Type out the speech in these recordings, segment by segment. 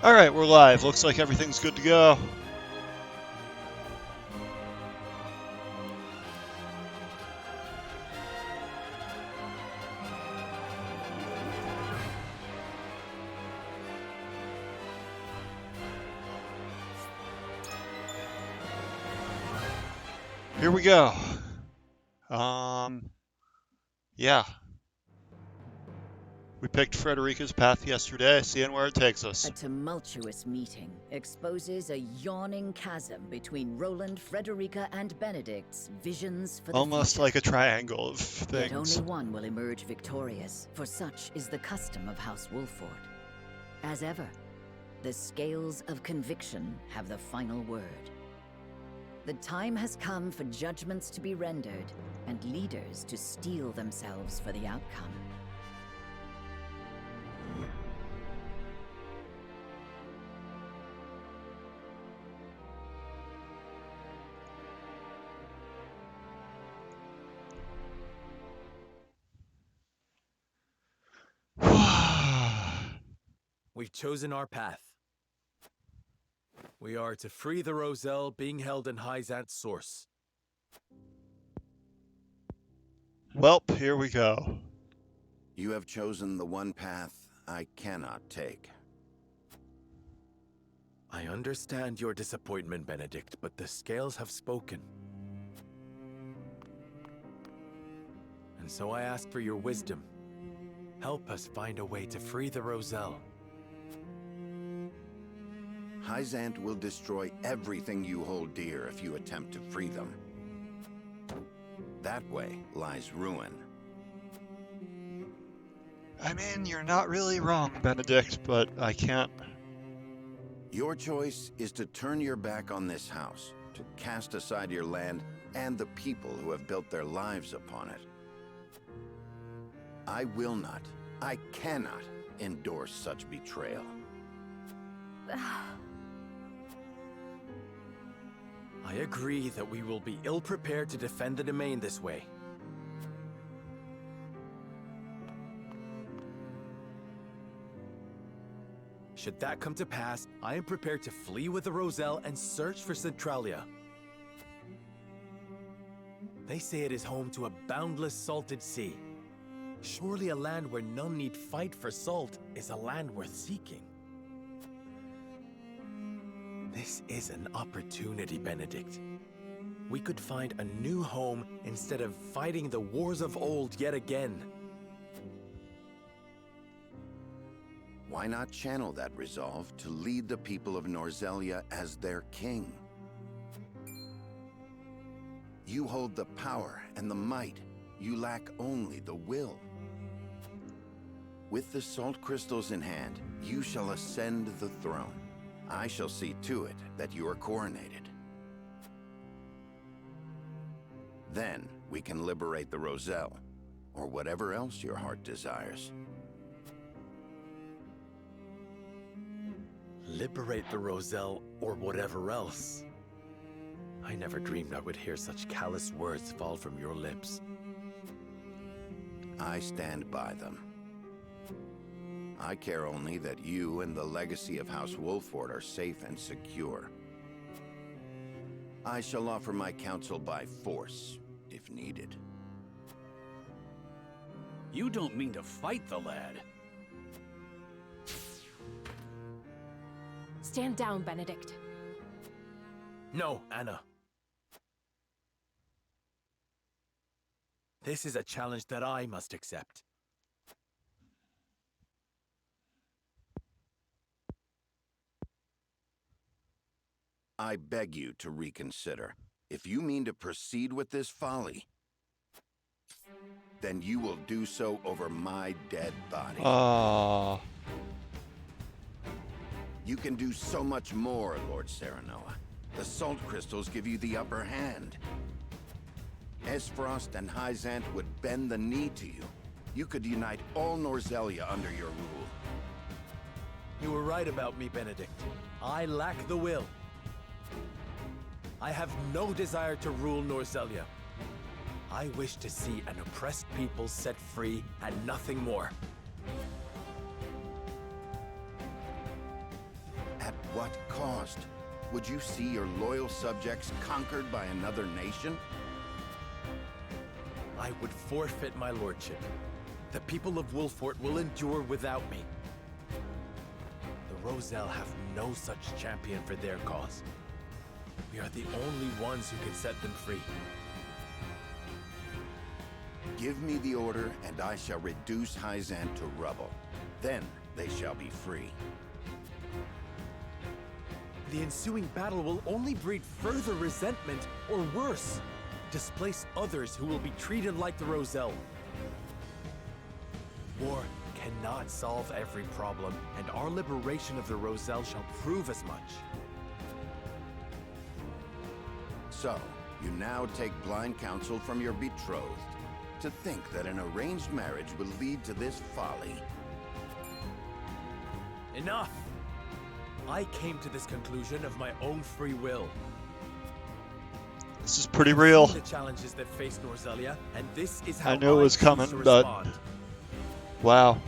Alright, we're live. Looks like everything's good to go. Here we go. Yeah. We picked Frederica's path yesterday, seeing where it takes us. A tumultuous meeting exposes a yawning chasm between Roland, Frederica, and Benedict's visions for the Almost future. like a triangle of Yet things. only one will emerge victorious, for such is the custom of House Wolford. As ever, the scales of conviction have the final word. The time has come for judgments to be rendered, and leaders to steel themselves for the outcome. We've chosen our path. We are to free the Roselle being held in Hyzant's source. Welp, here we go. You have chosen the one path I cannot take. I understand your disappointment, Benedict, but the scales have spoken. And so I ask for your wisdom. Help us find a way to free the Roselle. Hyzant will destroy everything you hold dear if you attempt to free them. That way lies ruin. I mean, you're not really wrong, Benedict, but I can't... Your choice is to turn your back on this house, to cast aside your land and the people who have built their lives upon it. I will not, I cannot endorse such betrayal. I agree that we will be ill-prepared to defend the domain this way. Should that come to pass, I am prepared to flee with the Roselle and search for Centralia. They say it is home to a boundless salted sea. Surely a land where none need fight for salt is a land worth seeking. This is an opportunity, Benedict. We could find a new home instead of fighting the wars of old yet again. Why not channel that resolve to lead the people of Norzelia as their king? You hold the power and the might. You lack only the will. With the salt crystals in hand, you shall ascend the throne. I shall see to it that you are coronated. Then we can liberate the Roselle, or whatever else your heart desires. Liberate the Roselle, or whatever else. I never dreamed I would hear such callous words fall from your lips. I stand by them. I care only that you and the legacy of House Wolford are safe and secure. I shall offer my counsel by force, if needed. You don't mean to fight the lad. Stand down, Benedict. No, Anna. This is a challenge that I must accept. I beg you to reconsider. If you mean to proceed with this folly, then you will do so over my dead body. You can do so much more, Lord Serenoa. The salt crystals give you the upper hand. Esfrost and Hyzant would bend the knee to you. You could unite all Norzelia under your rule. You were right about me, Benedict. I lack the will. I have no desire to rule Norzelia. I wish to see an oppressed people set free and nothing more. cost? Would you see your loyal subjects conquered by another nation? I would forfeit my lordship. The people of Wolfort will endure without me. The Roselle have no such champion for their cause. We are the only ones who can set them free. Give me the order, and I shall reduce Hyzant to rubble. Then they shall be free. The ensuing battle will only breed further resentment, or worse, displace others who will be treated like the Roselle. War cannot solve every problem, and our liberation of the Roselle shall prove as much. So, you now take blind counsel from your betrothed. To think that an arranged marriage will lead to this folly. Enough! I came to this conclusion of my own free will. This is pretty real. The challenges that face Norzelia, and this is how I knew it was choose coming, to but respond. wow.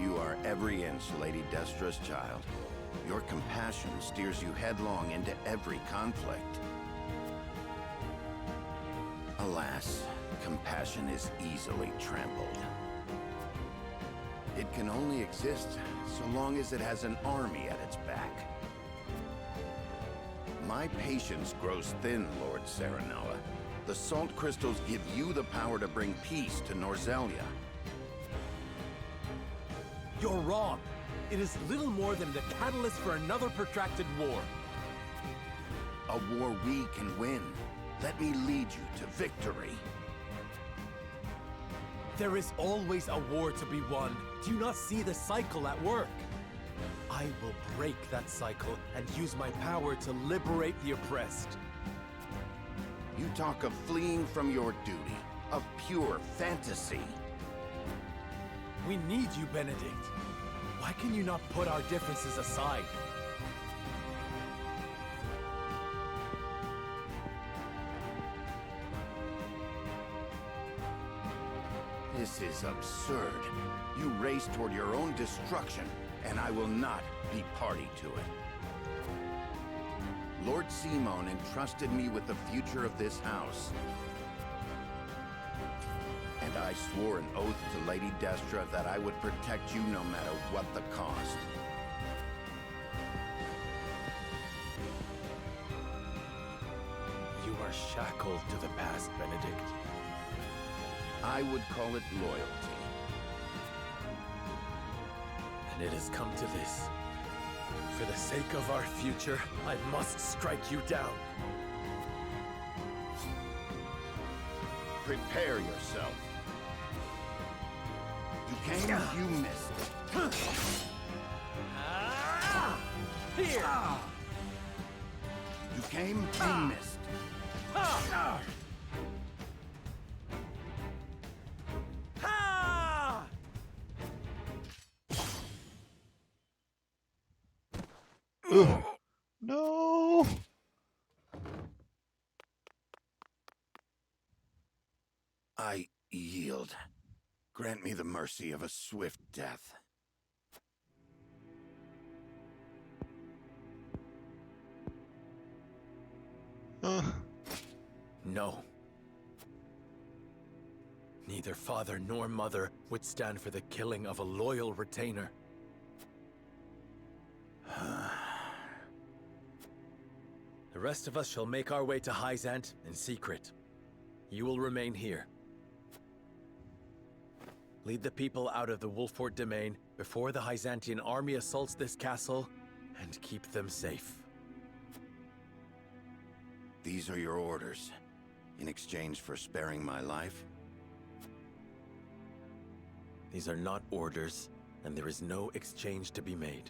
You are every inch Lady Destra's child. Your compassion steers you headlong into every conflict. Alas, compassion is easily trampled. It can only exist so long as it has an army at its back. My patience grows thin, Lord Serenoa. The salt crystals give you the power to bring peace to Norzelia. You're wrong. It is little more than the catalyst for another protracted war. A war we can win. Let me lead you to victory. There is always a war to be won. Do you not see the cycle at work? I will break that cycle and use my power to liberate the oppressed. You talk of fleeing from your duty, of pure fantasy. We need you, Benedict. Why can you not put our differences aside? This is absurd. You race toward your own destruction, and I will not be party to it. Lord Simon entrusted me with the future of this house. And I swore an oath to Lady Destra that I would protect you no matter what the cost. You are shackled to the past, Benedict. I would call it loyalty. And it has come to this. For the sake of our future, I must strike you down. Prepare yourself. You came, you missed. Here! You came, you missed. Ha! Ugh. No. I yield. Grant me the mercy of a swift death. No. Neither father nor mother would stand for the killing of a loyal retainer. The rest of us shall make our way to Hyzant in secret. You will remain here. Lead the people out of the Wolfort domain before the Hyzantian army assaults this castle, and keep them safe. These are your orders, in exchange for sparing my life? These are not orders, and there is no exchange to be made.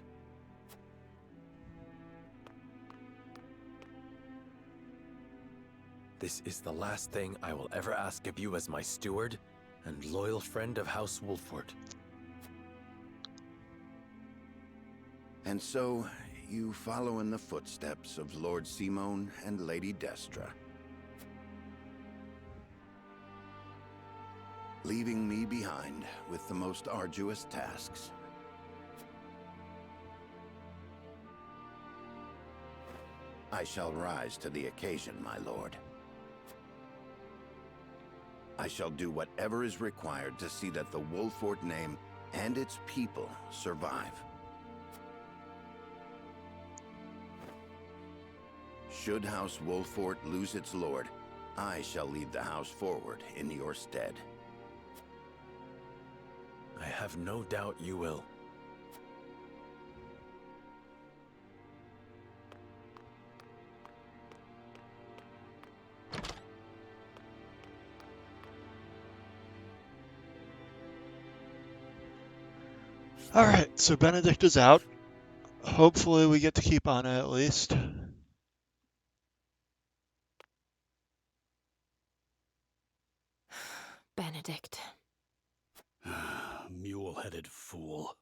This is the last thing I will ever ask of you as my steward and loyal friend of House Wolfort. And so, you follow in the footsteps of Lord Simon and Lady Destra. Leaving me behind with the most arduous tasks. I shall rise to the occasion, my lord. I shall do whatever is required to see that the Wolfort name and its people survive. Should House Wolfort lose its lord, I shall lead the house forward in your stead. I have no doubt you will. Alright, so Benedict is out. Hopefully we get to keep Anna at least. Benedict. Mule-headed fool.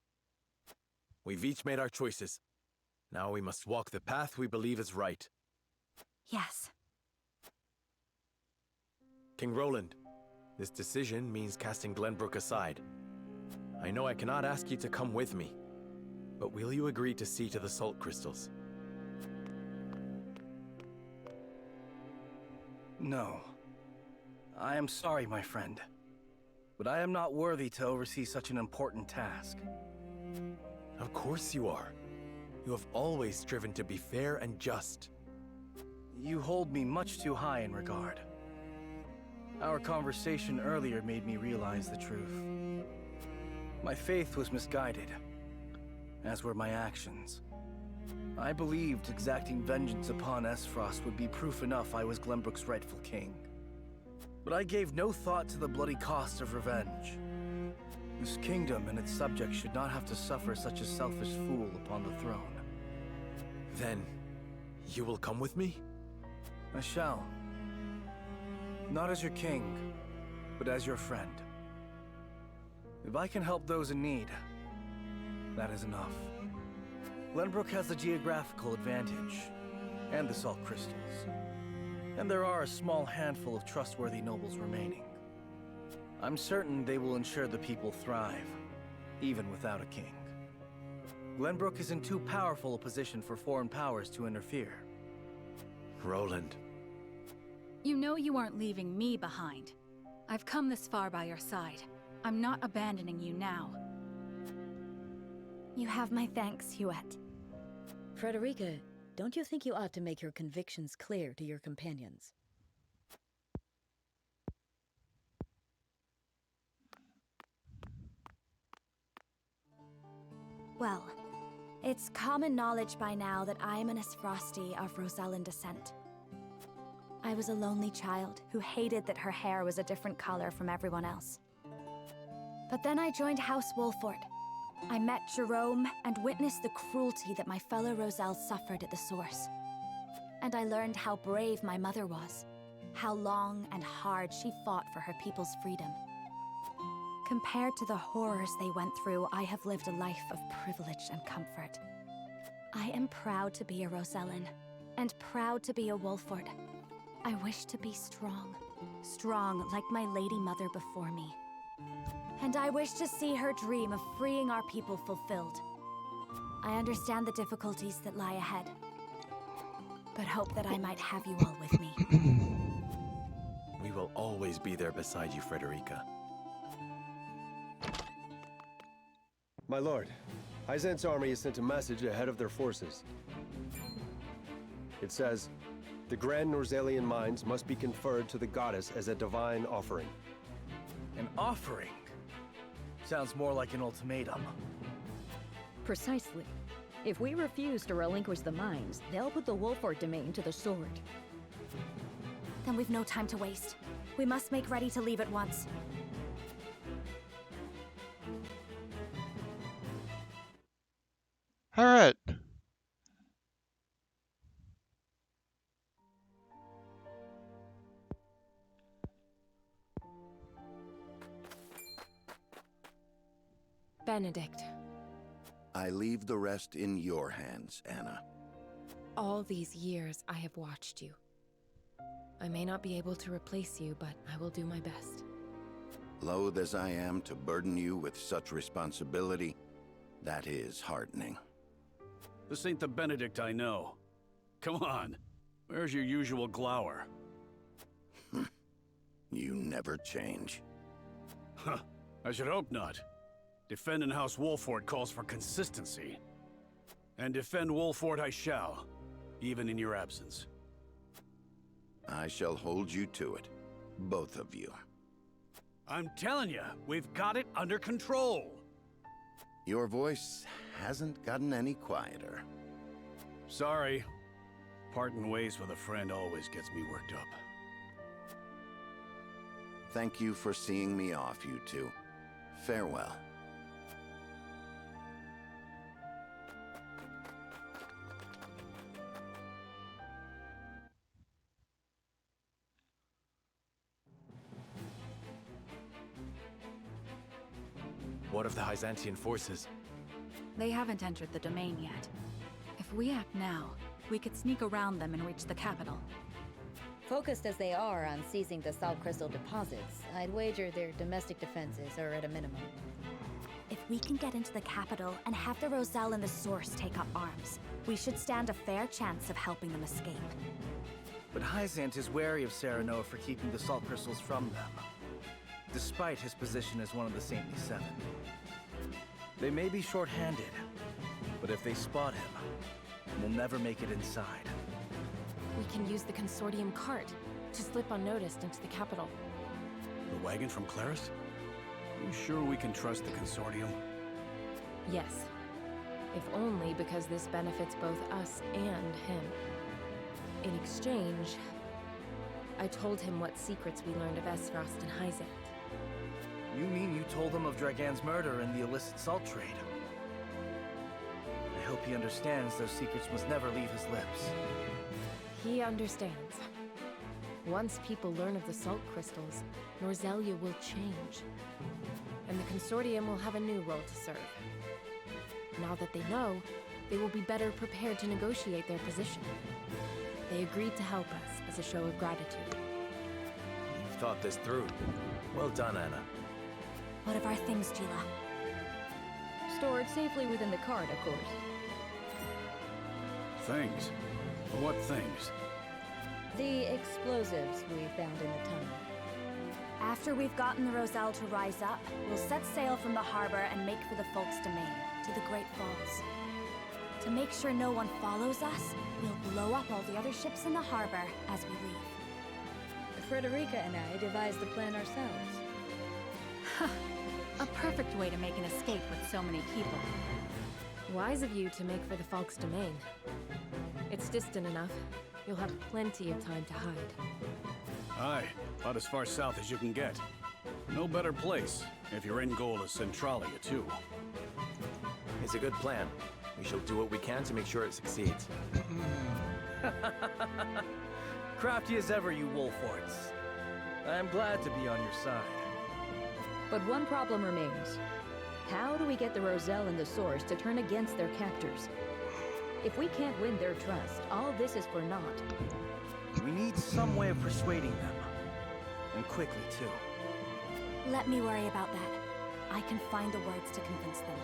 We've each made our choices. Now we must walk the path we believe is right. Yes. King Roland, this decision means casting Glenbrook aside. I know I cannot ask you to come with me, but will you agree to see to the salt crystals? No. I am sorry, my friend. But I am not worthy to oversee such an important task. Of course you are. You have always striven to be fair and just. You hold me much too high in regard. Our conversation earlier made me realize the truth. My faith was misguided, as were my actions. I believed exacting vengeance upon Esfrost would be proof enough I was Glenbrook's rightful king. But I gave no thought to the bloody cost of revenge. This kingdom and its subjects should not have to suffer such a selfish fool upon the throne. Then, you will come with me? I shall. Not as your king, but as your friend. If I can help those in need, that is enough. Glenbrook has the geographical advantage, and the salt crystals. And there are a small handful of trustworthy nobles remaining. I'm certain they will ensure the people thrive, even without a king. Glenbrook is in too powerful a position for foreign powers to interfere. Roland. You know you aren't leaving me behind. I've come this far by your side. I'm not abandoning you now. You have my thanks, Huette. Frederica, don't you think you ought to make your convictions clear to your companions? Well, it's common knowledge by now that I am an Esfrosti of Rosellan descent. I was a lonely child who hated that her hair was a different color from everyone else. But then I joined House Wolfort. I met Jerome and witnessed the cruelty that my fellow Roselle suffered at the source. And I learned how brave my mother was, how long and hard she fought for her people's freedom. Compared to the horrors they went through, I have lived a life of privilege and comfort. I am proud to be a Rosellan, and proud to be a Wolfort. I wish to be strong, strong like my lady mother before me. And I wish to see her dream of freeing our people fulfilled. I understand the difficulties that lie ahead, but hope that I might have you all with me. We will always be there beside you, Frederica. My lord, Hyzant's army has sent a message ahead of their forces. It says, the Grand Norzalian mines must be conferred to the goddess as a divine offering. An offering? Sounds more like an ultimatum. Precisely. If we refuse to relinquish the mines, they'll put the Wolfort domain to the sword. Then we've no time to waste. We must make ready to leave at once. All right. Benedict, I leave the rest in your hands, Anna. all these years I have watched you. I may not be able to replace you, but I will do my best. Loath as I am to burden you with such responsibility, that is heartening. This ain't the Benedict I know. Come on. Where's your usual glower? You never change. Huh. I should hope not. Defending House Wolford calls for consistency. And defend Wolford I shall, even in your absence. I shall hold you to it. Both of you. I'm telling you, we've got it under control. Your voice hasn't gotten any quieter. Sorry. Parting ways with a friend always gets me worked up. Thank you for seeing me off, you two. Farewell. What of the Byzantine forces? They haven't entered the domain yet. If we act now, we could sneak around them and reach the capital. Focused as they are on seizing the salt crystal deposits, I'd wager their domestic defenses are at a minimum. If we can get into the capital and have the Roselle and the Source take up arms, we should stand a fair chance of helping them escape. But Hyzant is wary of Serenoa for keeping the salt crystals from them, despite his position as one of the Saintly Seven. They may be short-handed, but if they spot him, we'll never make it inside. We can use the Consortium cart to slip unnoticed into the capital. The wagon from Claris? You sure we can trust the Consortium? Yes. If only because this benefits both us and him. In exchange, I told him what secrets we learned of Esfrost and Hyzant. You mean you told him of Dragan's murder and the illicit salt trade? I hope he understands those secrets must never leave his lips. He understands. Once people learn of the salt crystals, Norzelia will change. And the Consortium will have a new role to serve. Now that they know, they will be better prepared to negotiate their position. They agreed to help us as a show of gratitude. You've thought this through. Well done, Anna. What of our things, Gila? Stored safely within the cart, of course. Things? What things? The explosives we found in the tunnel. After we've gotten the Roselle to rise up, we'll set sail from the harbor and make for the Folk's Domain, to the Great Falls. To make sure no one follows us, we'll blow up all the other ships in the harbor as we leave. Frederica and I devised the plan ourselves. A perfect way to make an escape with so many people. Wise of you to make for the Folk's Domain. It's distant enough. You'll have plenty of time to hide. Aye, about as far south as you can get. No better place, if your end goal is Centralia, too. It's a good plan. We shall do what we can to make sure it succeeds. Crafty as ever, you Wolfords. I am glad to be on your side. But one problem remains. How do we get the Roselle and the Source to turn against their captors? If we can't win their trust, all this is for naught. We need some way of persuading them. And quickly, too. Let me worry about that. I can find the words to convince them.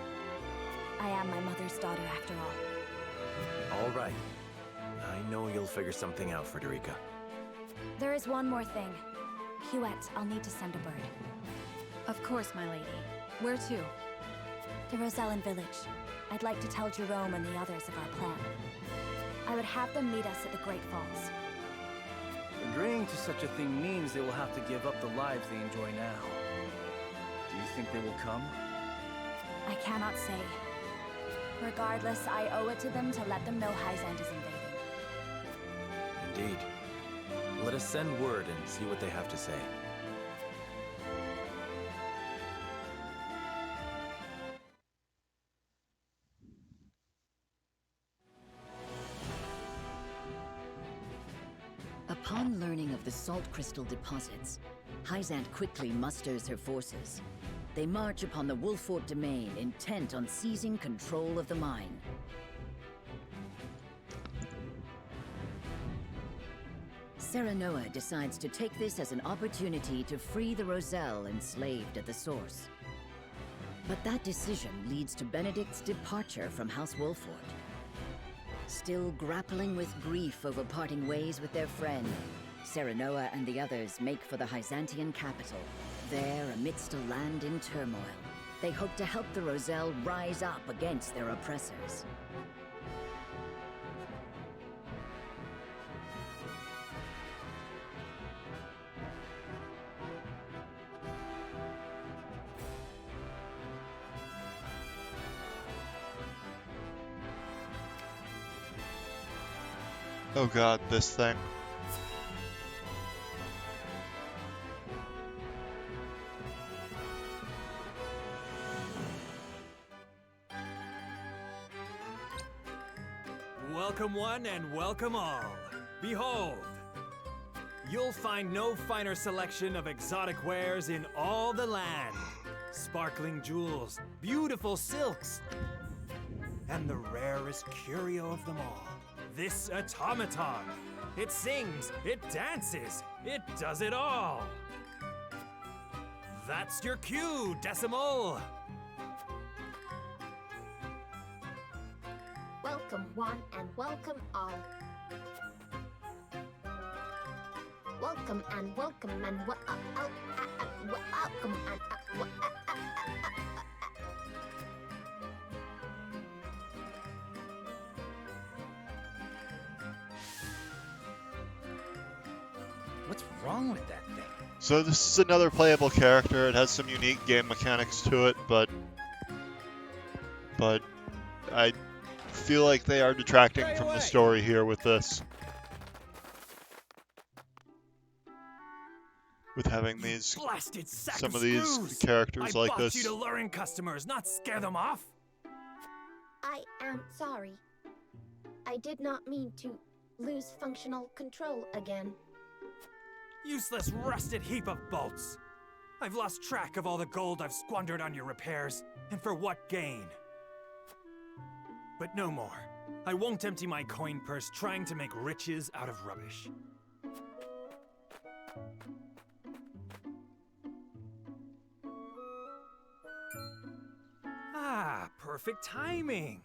I am my mother's daughter, after all. All right. I know you'll figure something out, Frederica. There is one more thing. Huette, I'll need to send a bird. Of course, my lady. Where to? The Rosellan village. I'd like to tell Jerome and the others of our plan. I would have them meet us at the Great Falls. Agreeing to such a thing means they will have to give up the lives they enjoy now. Do you think they will come? I cannot say. Regardless, I owe it to them to let them know Hyzant is invading. Indeed. Let us send word and see what they have to say. Upon learning of the salt crystal deposits, Hyzant quickly musters her forces. They march upon the Wolfort domain, intent on seizing control of the mine. Serenoa decides to take this as an opportunity to free the Roselle enslaved at the source. But that decision leads to Benedict's departure from House Wolfort. Still grappling with grief over parting ways with their friend, Serenoa and the others make for the Byzantian capital. There, amidst a land in turmoil, they hope to help the Roselle rise up against their oppressors. Oh god, this thing. Welcome one and welcome all. Behold, you'll find no finer selection of exotic wares in all the land. Sparkling jewels, beautiful silks, and the rarest curio of them all, this automaton. It sings, it dances, it does it all. That's your cue, Decimal. Welcome one and welcome all. Welcome and welcome and welcome and What's wrong with that thing? So this is another playable character. It has some unique game mechanics to it, but I feel like they are detracting from the story here with this. With having these Blasted sack some of of these screws! characters I like bought this. you to lure in customers, not scare them off. I am sorry. I did not mean to lose functional control again. Useless rusted heap of bolts. I've lost track of all the gold I've squandered on your repairs, and for what gain? But no more. I won't empty my coin purse trying to make riches out of rubbish. Ah, perfect timing.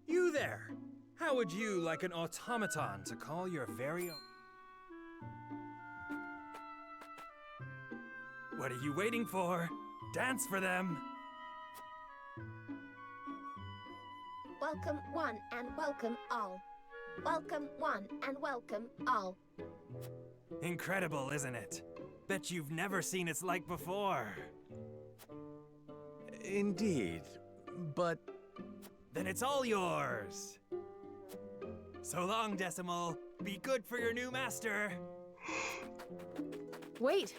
You there. How would you like an automaton to call your very own? What are you waiting for? Dance for them. Welcome one and welcome all. Welcome one and welcome all. Incredible, isn't it? Bet you've never seen its like before. Indeed, but... Then it's all yours. So long, Decimal. Be good for your new master. Wait!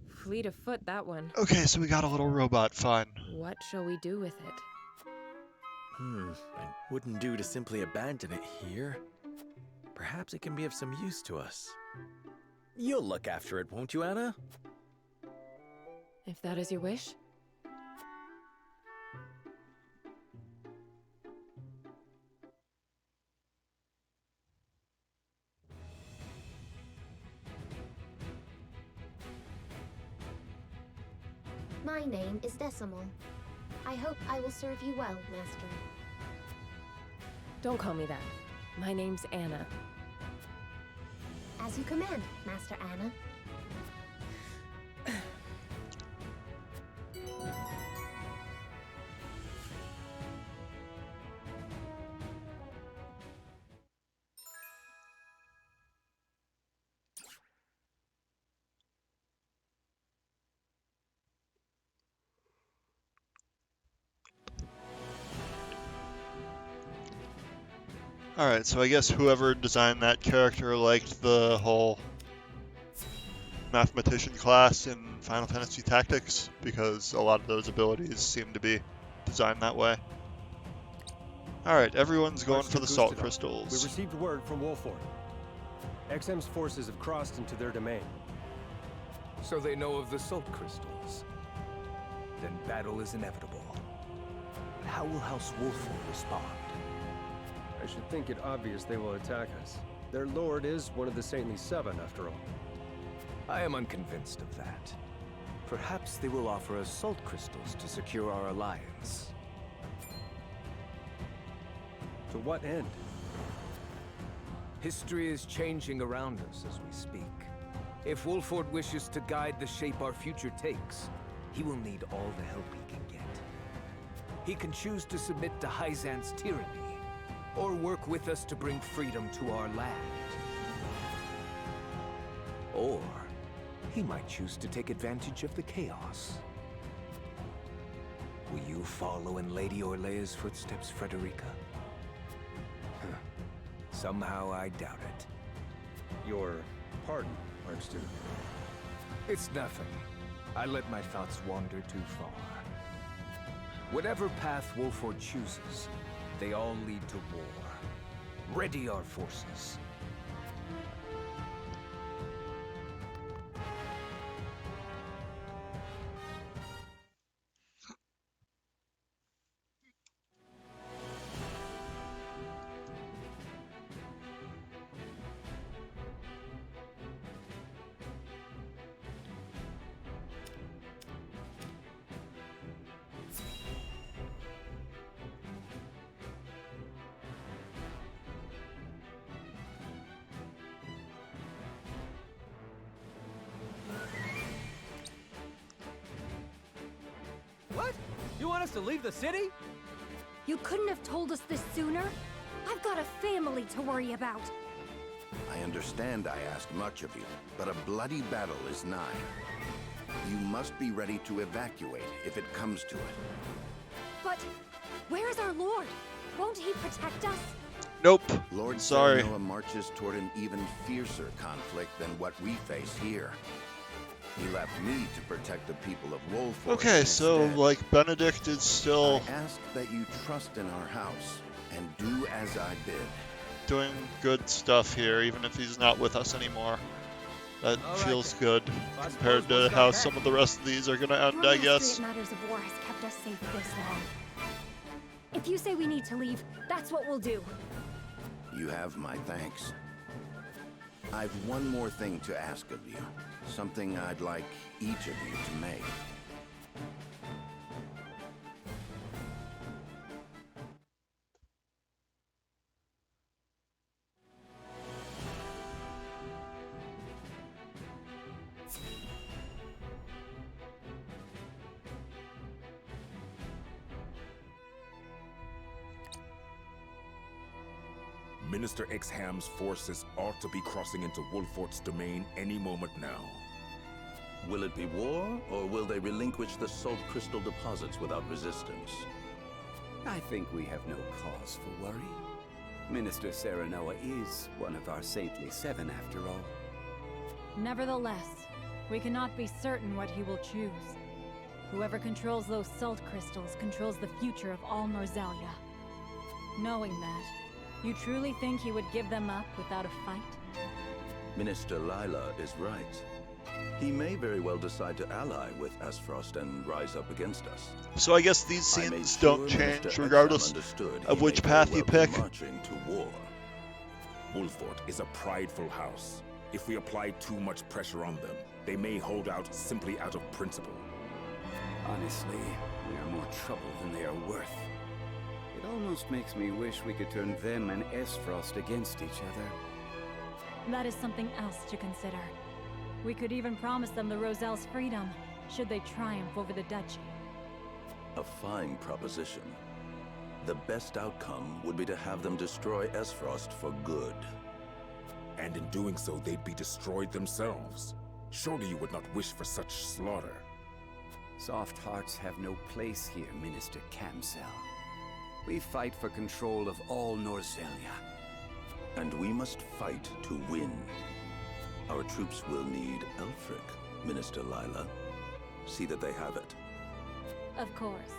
Fleet of foot, that one. Okay, so we got a little robot fun. What shall we do with it? It wouldn't do to simply abandon it here. Perhaps it can be of some use to us. You'll look after it, won't you, Anna? If that is your wish. My name is Decimal. I hope I will serve you well, Master. Don't call me that. My name's Anna. As you command, Master Anna. Alright, so I guess whoever designed that character liked the whole mathematician class in Final Fantasy Tactics, because a lot of those abilities seem to be designed that way. Alright, everyone's going for the salt We crystals. received word from Wolford. XM's forces have crossed into their domain. So they know of the salt crystals. Then battle is inevitable. But how will House Wolford respond? I should think it obvious they will attack us. Their lord is one of the Saintly Seven, after all. I am unconvinced of that. Perhaps they will offer us salt crystals to secure our alliance. To what end? History is changing around us as we speak. If Wolford wishes to guide the shape our future takes, he will need all the help he can get. He can choose to submit to Hyzan's tyranny, or work with us to bring freedom to our land. Or he might choose to take advantage of the chaos. Will you follow in Lady Orlea's footsteps, Frederica? Somehow I doubt it. Your pardon, Archduke. It's nothing. I let my thoughts wander too far. Whatever path Wolford chooses, they all lead to war. Ready our forces. What? You want us to leave the city? You couldn't have told us this sooner? I've got a family to worry about. I understand I ask much of you, but a bloody battle is nigh. You must be ready to evacuate if it comes to it. But where is our lord? Won't he protect us? Nope. Lord Sorry. Serenoa marches toward an even fiercer conflict than what we face here. He left me to protect the people of Wolford. Okay, so instead. like Benedict is still I ask that you trust in our house and do as I bid. doing good stuff here, even if he's not with us anymore. That All right, feels then. good I compared suppose to one's how got some back. of the rest of these are gonna end, Your I guess. mastery at matters of war has kept us safe this long. If you say we need to leave, that's what we'll do. You have my thanks. I've one more thing to ask of you. Something I'd like each of you to make. Minister Exham's forces ought to be crossing into Wolfort's domain any moment now. Will it be war, or will they relinquish the salt crystal deposits without resistance? I think we have no cause for worry. Minister Serenoa is one of our saintly seven, after all. Nevertheless, we cannot be certain what he will choose. Whoever controls those salt crystals controls the future of all Norzelia. Knowing that, you truly think he would give them up without a fight? Minister Lila is right. He may very well decide to ally with Asfrost and rise up against us. So I guess these I made scenes sure don't Minister change regardless Exham understood of he which may very path you well be pick. marching to war. Wolfort is a prideful house. If we apply too much pressure on them, they may hold out simply out of principle. Honestly, we are more trouble than they are worth. It almost makes me wish we could turn them and Esfrost against each other. That is something else to consider. We could even promise them the Roselle's freedom, should they triumph over the duchy. A fine proposition. The best outcome would be to have them destroy Esfrost for good. And in doing so, they'd be destroyed themselves. Surely you would not wish for such slaughter. Soft hearts have no place here, Minister Camsell. We fight for control of all Norzelia. And we must fight to win. Our troops will need Elfric, Minister Lila. See that they have it. Of course.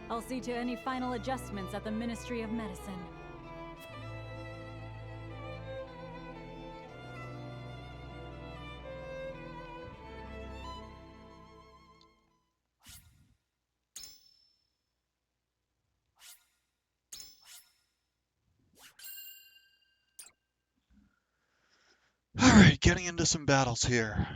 I'll see to any final adjustments at the Ministry of Medicine. Alright, getting into some battles here.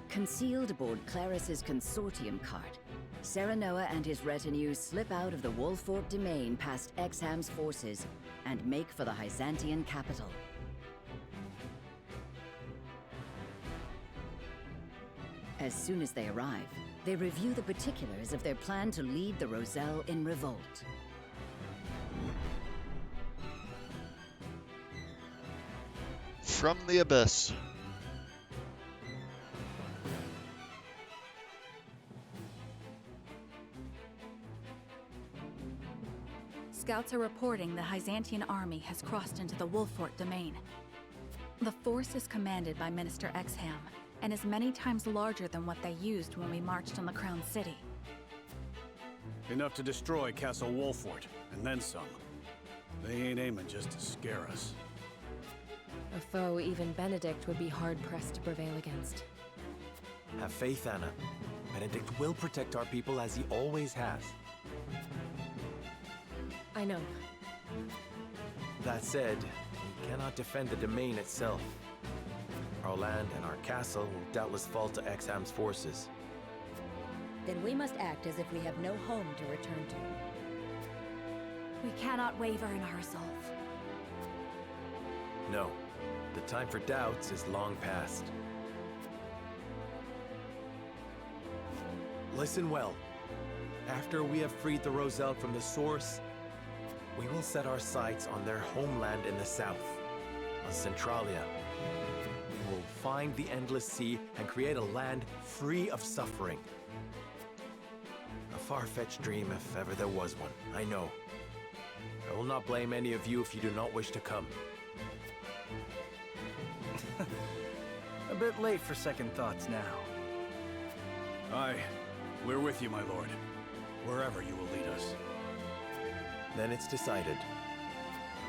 Concealed aboard Claris's consortium cart Serenoa and his retinue slip out of the Wolfort domain past Exham's forces and make for the Hyzantian capital. As soon as they arrive, they review the particulars of their plan to lead the Roselle in revolt. From the abyss. Scouts are reporting the Hyzantian army has crossed into the Wolfort domain. The force is commanded by Minister Exham, and is many times larger than what they used when we marched on the Crown City. Enough to destroy Castle Wolfort, and then some. They ain't aiming just to scare us. A foe even Benedict would be hard-pressed to prevail against. Have faith, Anna. Benedict will protect our people as he always has. I know. That said, we cannot defend the domain itself. Our land and our castle will doubtless fall to Exham's forces. Then we must act as if we have no home to return to. We cannot waver in our resolve. No. The time for doubts is long past. Listen well. After we have freed the Roselle from the source, we will set our sights on their homeland in the south, on Centralia. We will find the Endless Sea and create a land free of suffering. A far-fetched dream if ever there was one, I know. I will not blame any of you if you do not wish to come. A bit late for second thoughts now. Aye, we're with you, my lord. Wherever you will lead us. Then it's decided.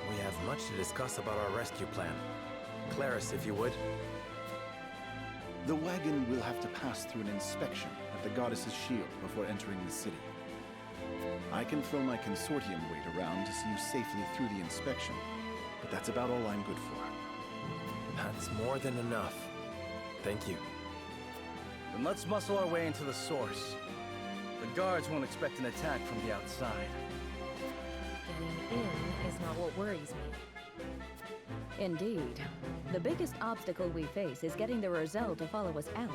We have much to discuss about our rescue plan. Claris, if you would. The wagon will have to pass through an inspection at the goddess's shield before entering the city. I can throw my consortium weight around to see you safely through the inspection, but that's about all I'm good for. That's more than enough. Thank you. Then let's muscle our way into the source. The guards won't expect an attack from the outside. Getting in is not what worries me. Indeed. The biggest obstacle we face is getting the Roselle to follow us out.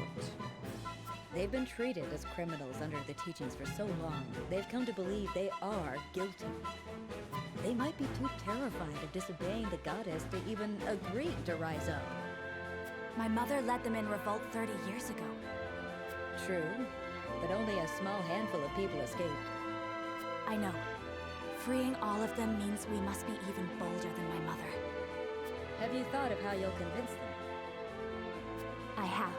They've been treated as criminals under the teachings for so long, they've come to believe they are guilty. They might be too terrified of disobeying the goddess to even agree to rise up. My mother led them in revolt 30 years ago. True, but only a small handful of people escaped. I know. Freeing all of them means we must be even bolder than my mother. Have you thought of how you'll convince them? I have.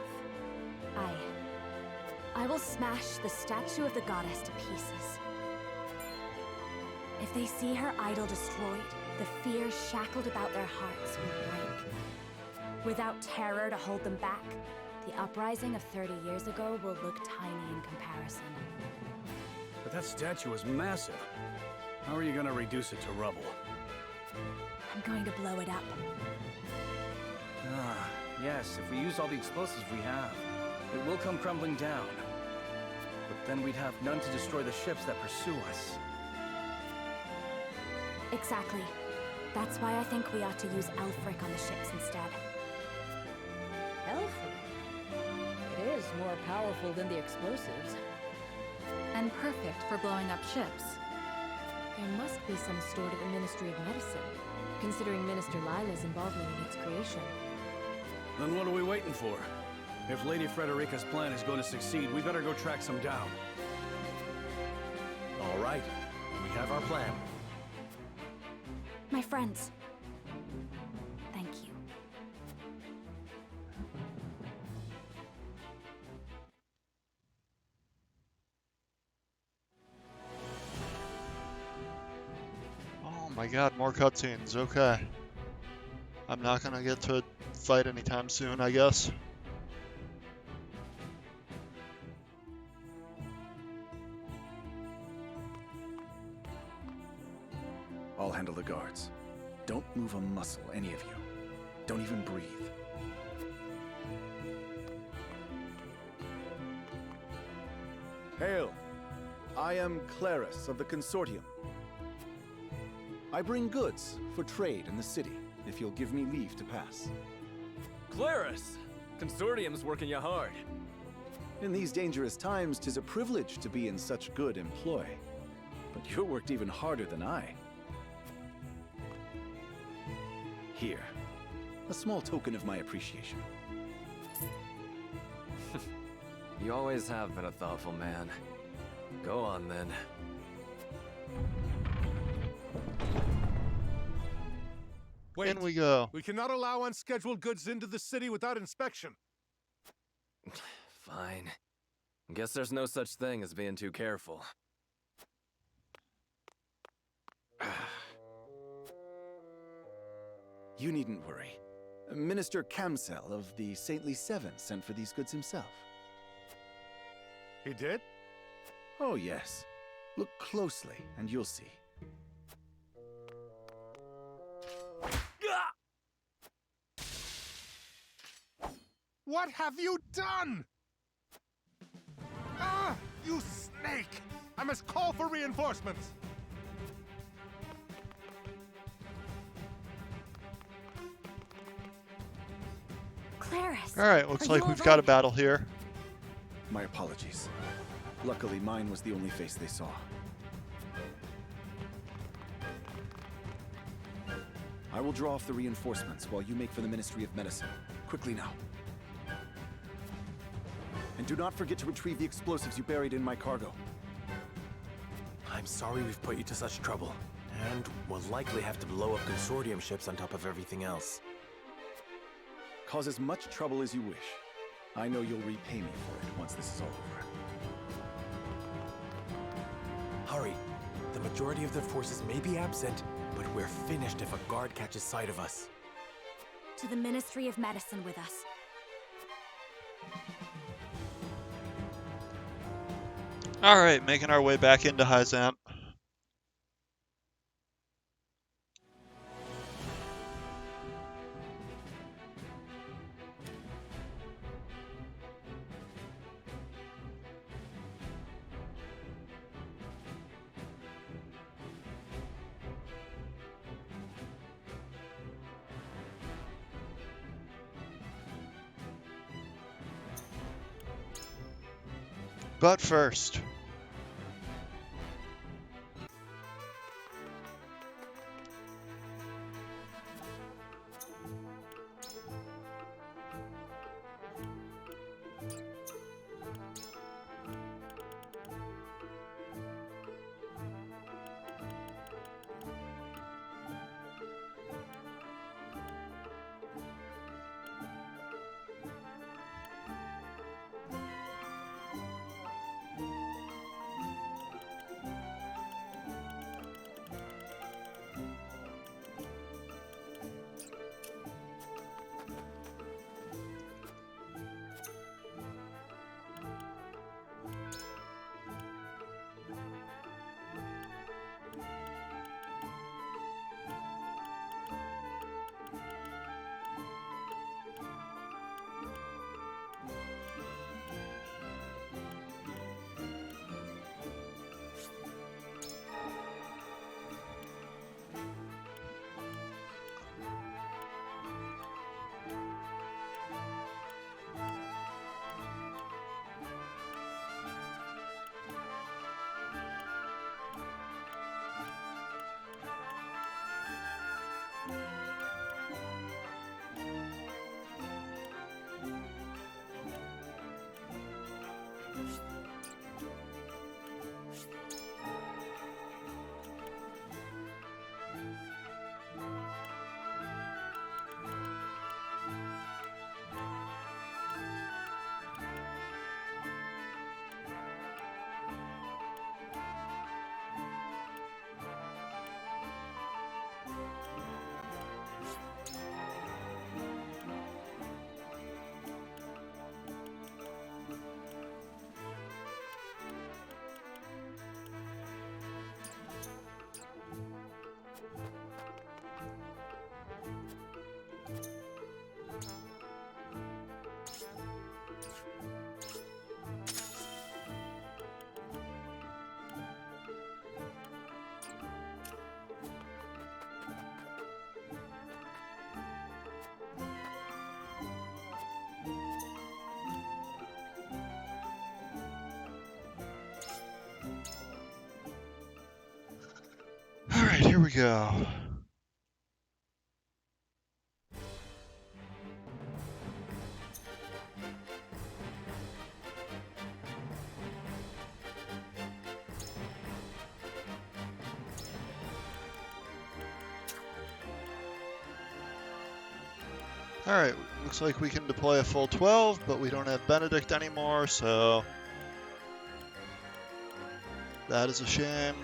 I will smash the statue of the goddess to pieces. If they see her idol destroyed, the fear shackled about their hearts will break. Without terror to hold them back, the uprising of 30 years ago will look tiny in comparison. But that statue is massive. How are you gonna reduce it to rubble? I'm going to blow it up. Ah, yes, if we use all the explosives we have, it will come crumbling down. But then we'd have none to destroy the ships that pursue us. Exactly. That's why I think we ought to use Elfric on the ships instead. Elfric? It is more powerful than the explosives. And perfect for blowing up ships. There must be some stored at the Ministry of Medicine, considering Minister Lila's involvement in its creation. Then what are we waiting for? If Lady Frederica's plan is going to succeed, we better go track some down. All right, we have our plan. My friends. Thank you. Oh my god, more cutscenes, okay. I'm not gonna get to fight anytime soon, I guess. I'll handle the guards. Don't move a muscle, any of you. Don't even breathe. Hail! I am Clarus of the Consortium. I bring goods for trade in the city, if you'll give me leave to pass. Clarus! Consortium's working you hard. In these dangerous times, 'tis a privilege to be in such good employ. But you're worked even harder than I. Here, a small token of my appreciation. You always have been a thoughtful man. Go on, then. Wait, In we go. We cannot allow unscheduled goods into the city without inspection. Fine. Guess there's no such thing as being too careful. You needn't worry. Minister Camsel of the Saintly Seven sent for these goods himself. He did? Oh, yes. Look closely, and you'll see. What have you done? Ah, you snake! I must call for reinforcements. Clarus! Alright, looks like we've got a battle here. My apologies. Luckily, mine was the only face they saw. I will draw off the reinforcements while you make for the Ministry of Medicine. Quickly now. And do not forget to retrieve the explosives you buried in my cargo. I'm sorry we've put you to such trouble. And we'll likely have to blow up Consortium ships on top of everything else. Cause as much trouble as you wish. I know you'll repay me for it once this is all over. Hurry. The majority of their forces may be absent, but we're finished if a guard catches sight of us. To the Ministry of Medicine with us. Alright, making our way back into Hyzant. But first, Alright, here we go. Alright, looks like we can deploy a full 12, but we don't have Benedict anymore, so that is a shame.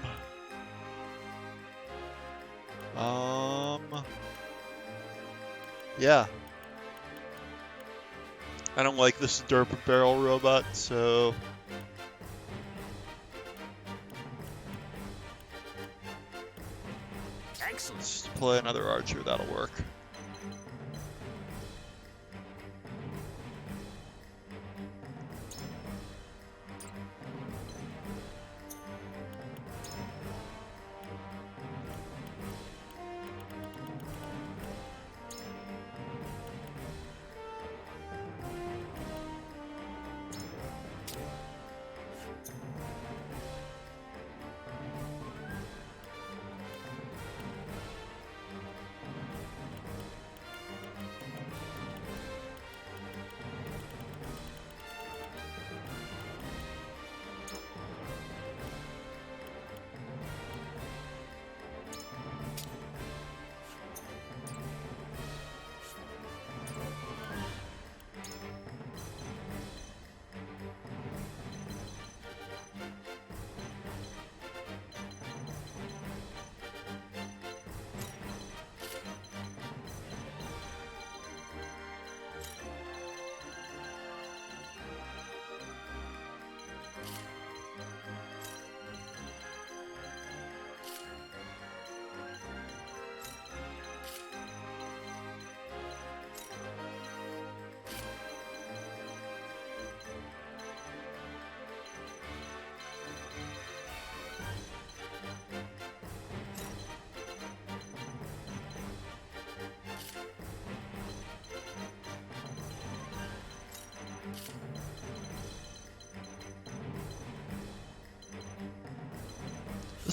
Yeah. I don't like this derp barrel robot, so Excellent. let's deploy another archer, that'll work.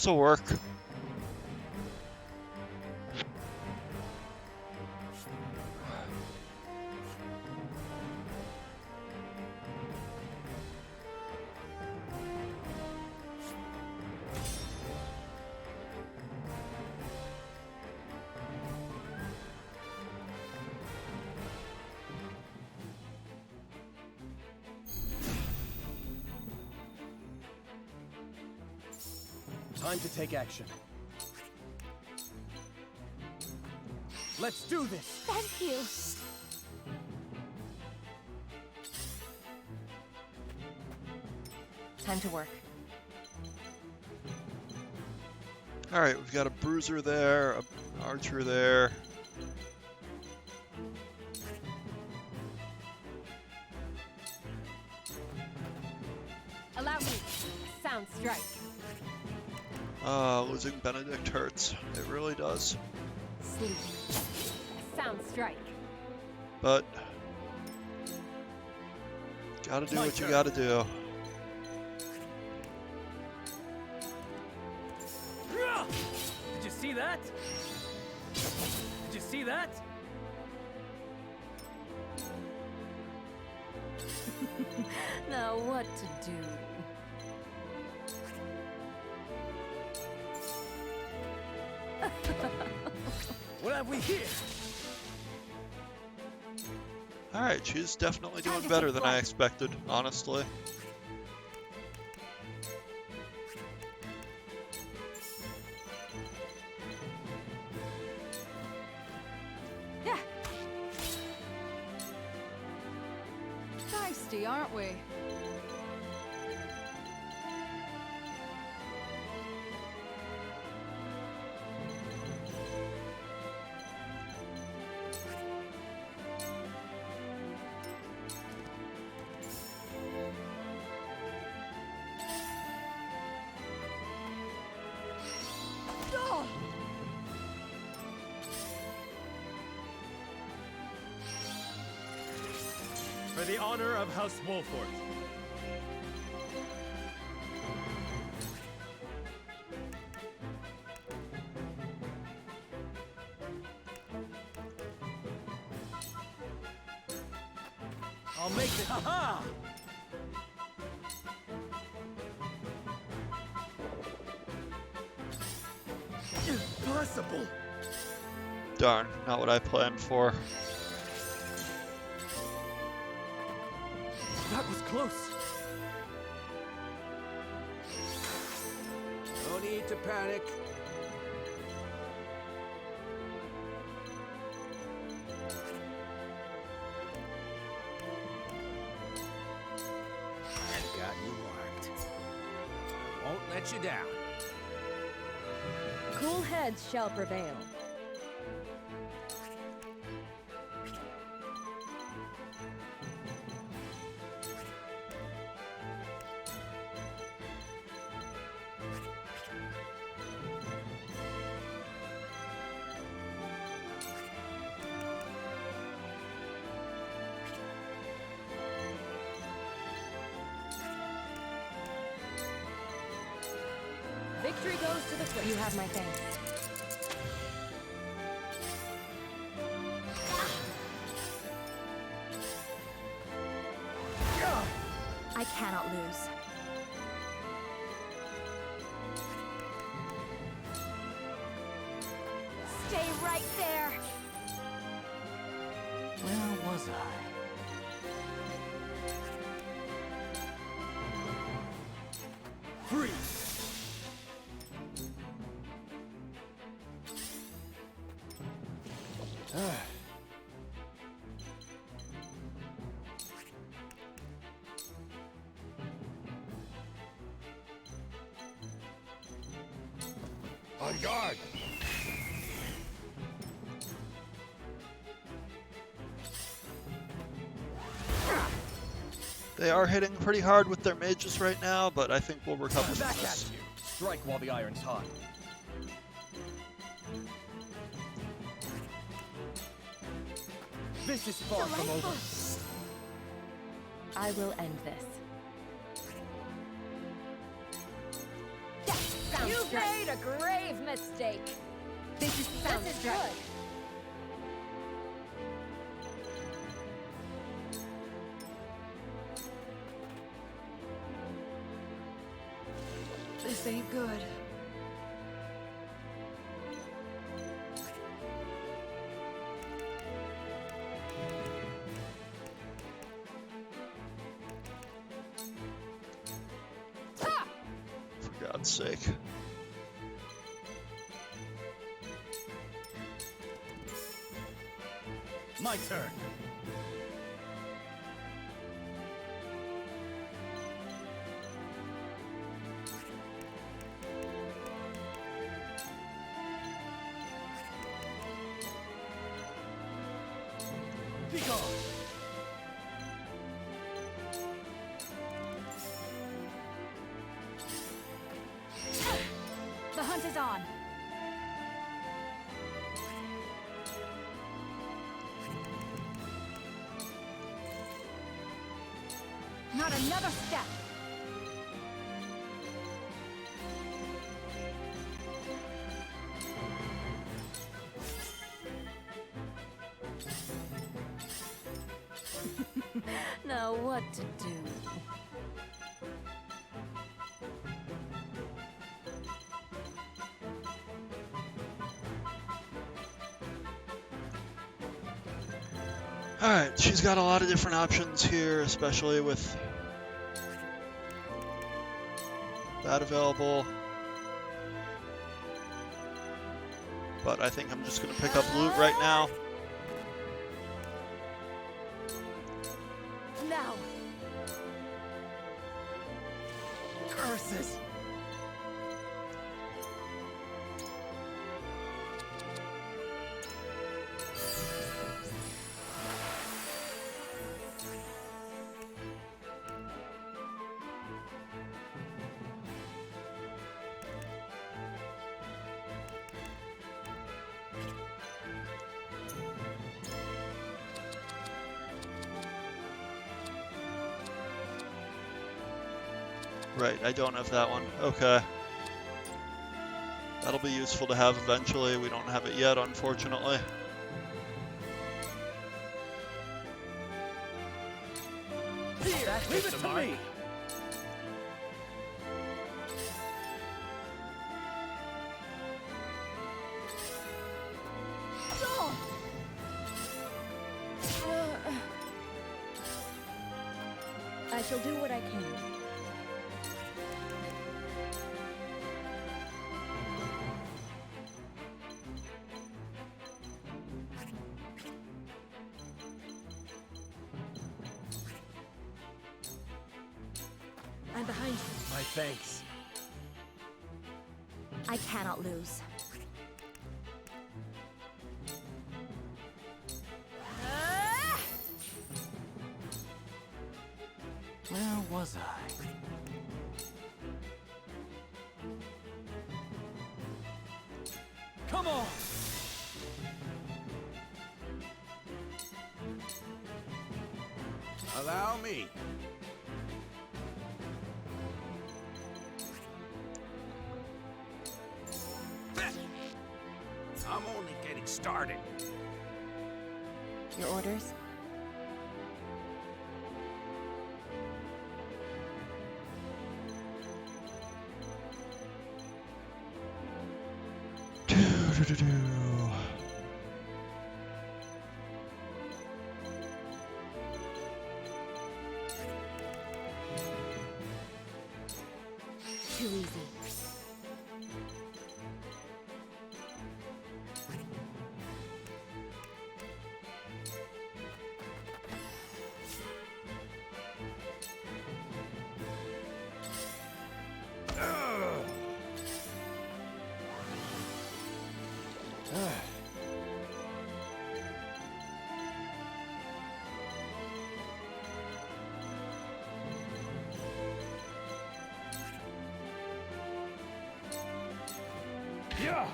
This'll work. Time to take action. Let's do this! Thank you! Time to work. Alright, we've got a bruiser there, an archer there. Allow me. Sound strike. Losing Benedict hurts. It really does. Sleep. Sound strike. But gotta do what you gotta do. Did you see that? Did you see that? Now what to do? What have we here? Alright, she's definitely doing better than I expected, honestly. Yeah. Feisty, aren't we? For the honor of House Wolfort. I'll make it. Ha-ha! Impossible! Darn, not what I planned for. That was close. No need to panic. I've got you marked. I won't let you down. Cool heads shall prevail. Victory goes to the Swift. You have my thanks. I cannot lose. Stay right there. Where was I? Freeze! On guard! They are hitting pretty hard with their mages right now, but I think we'll recover from Back this. at you. Strike while the iron's hot. This is far from over. I will end this. You've made a grave mistake. This is good. This ain't good. For God's sake. My turn. Be gone. The hunt is on. Not another step. Now what to do? Alright, she's got a lot of different options here, especially with that available. But I think I'm just going to pick up loot right now. Now. Curses. Right, I don't have that one. Okay. That'll be useful to have eventually. We don't have it yet, unfortunately. Here, That leave hit it the to mark. me. I shall do what I can. I'm behind you. My thanks. I cannot lose. Where was I? Come on. Allow me. I'm only getting started. Your orders? Too easy. Yeah.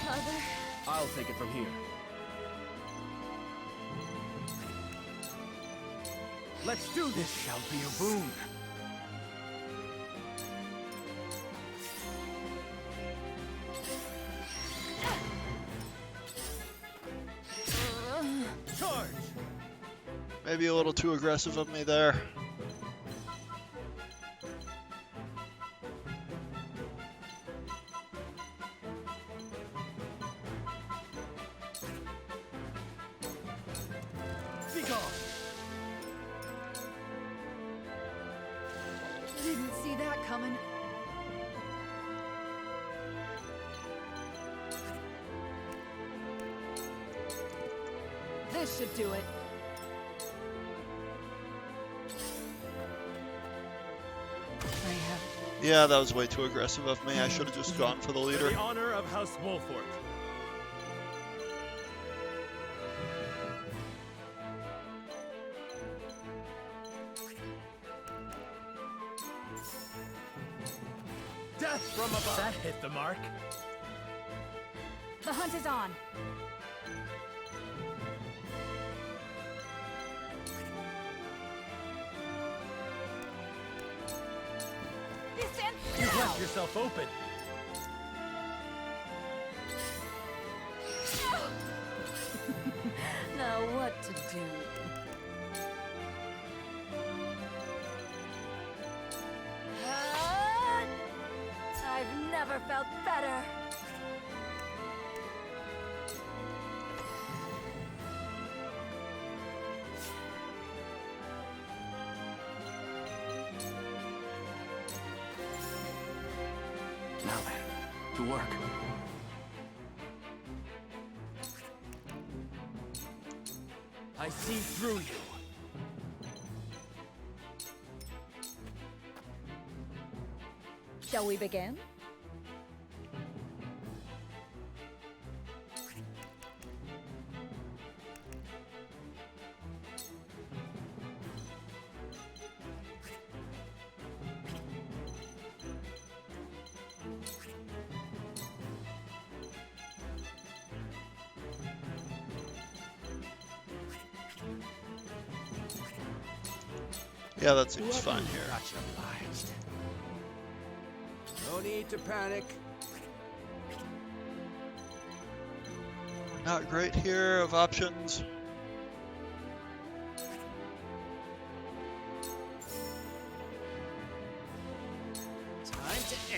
Mother. I'll take it from here. Let's do this. Shall be a boon. Charge. Maybe a little too aggressive of me there. Be gone. Didn't see that coming. This should do it. I have Yeah, that was way too aggressive of me. I should have just gone for the For leader. the honor of House Wolfort. Death from above. That hit the mark. The hunt is on. You left yourself open. now what to do. I've never felt better. Now then, to work. I see through you. Shall we begin? Yeah, that seems fine here. Much obliged. No need to panic. Not great here of options.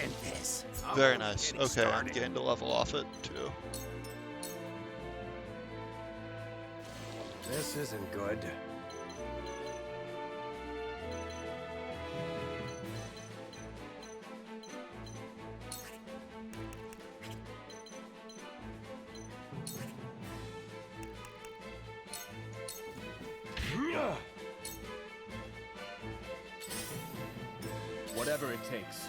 end this. Very nice. Okay, and gained a level off it too. This isn't good. Whatever it takes.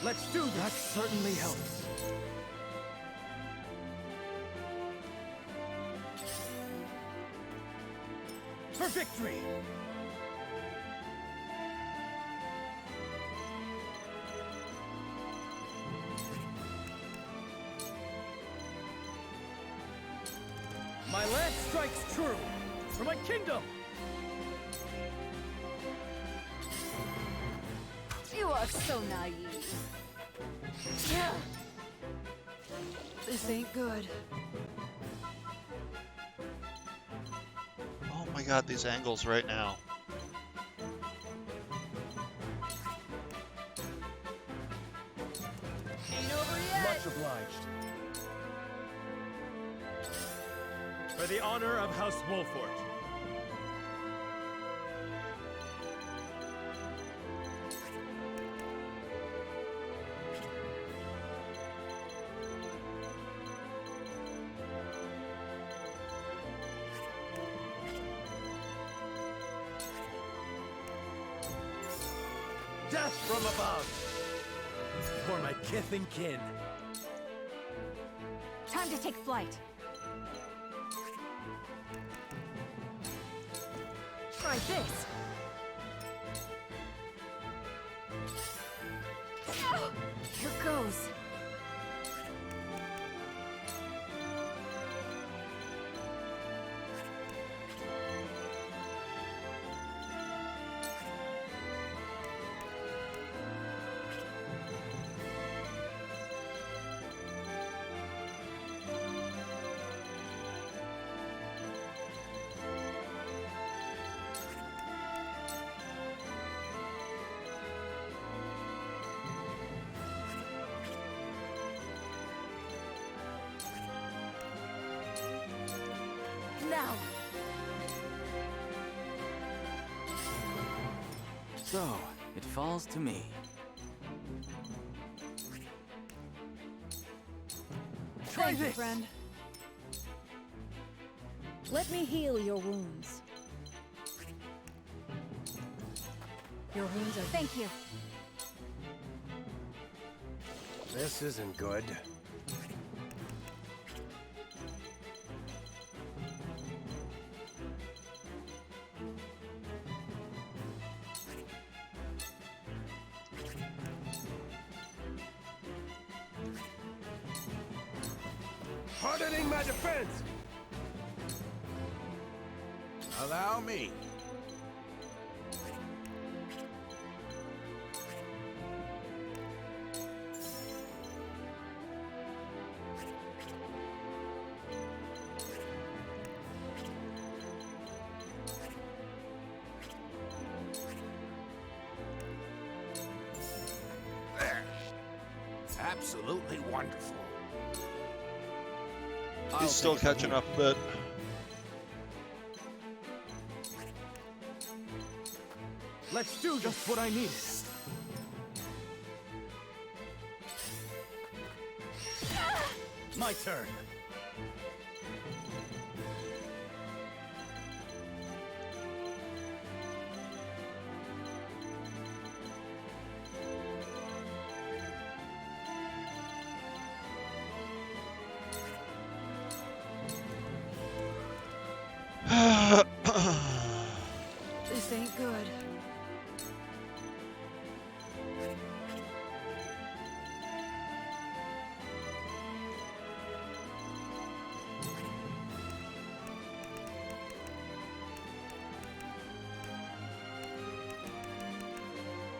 Let's do this! That certainly helps. For victory! My lance strikes true! For my kingdom! You are so naive. Yeah. This ain't good. Oh my god, these angles right now. Ain't over yet! Much obliged. For the honor of House Wolfort. Death from above! For my kith and kin. Time to take flight. Try this. Here goes. Now. So, it falls to me. Thank you, friend. Let me heal your wounds. Your wounds are... Thank you. This isn't good. Hardening my defense! Allow me. There. Absolutely wonderful. He's still catching up a bit. Let's do just what I needed. My turn. This ain't good.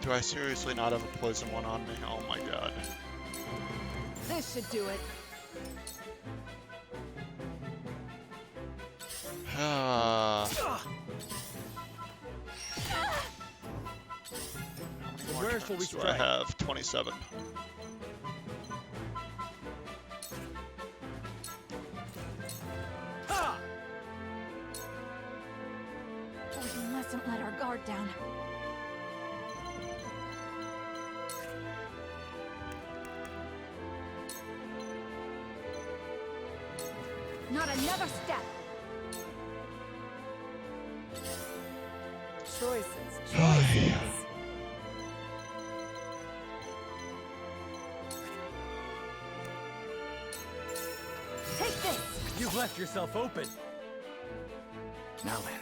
Do I seriously not have a poison one on me? Oh my god. This should do it. Ah. Where shall we Do I strike? have 27. Ha! We mustn't let our guard down. Not another step! Choices. Take this! You've left yourself open. Now then,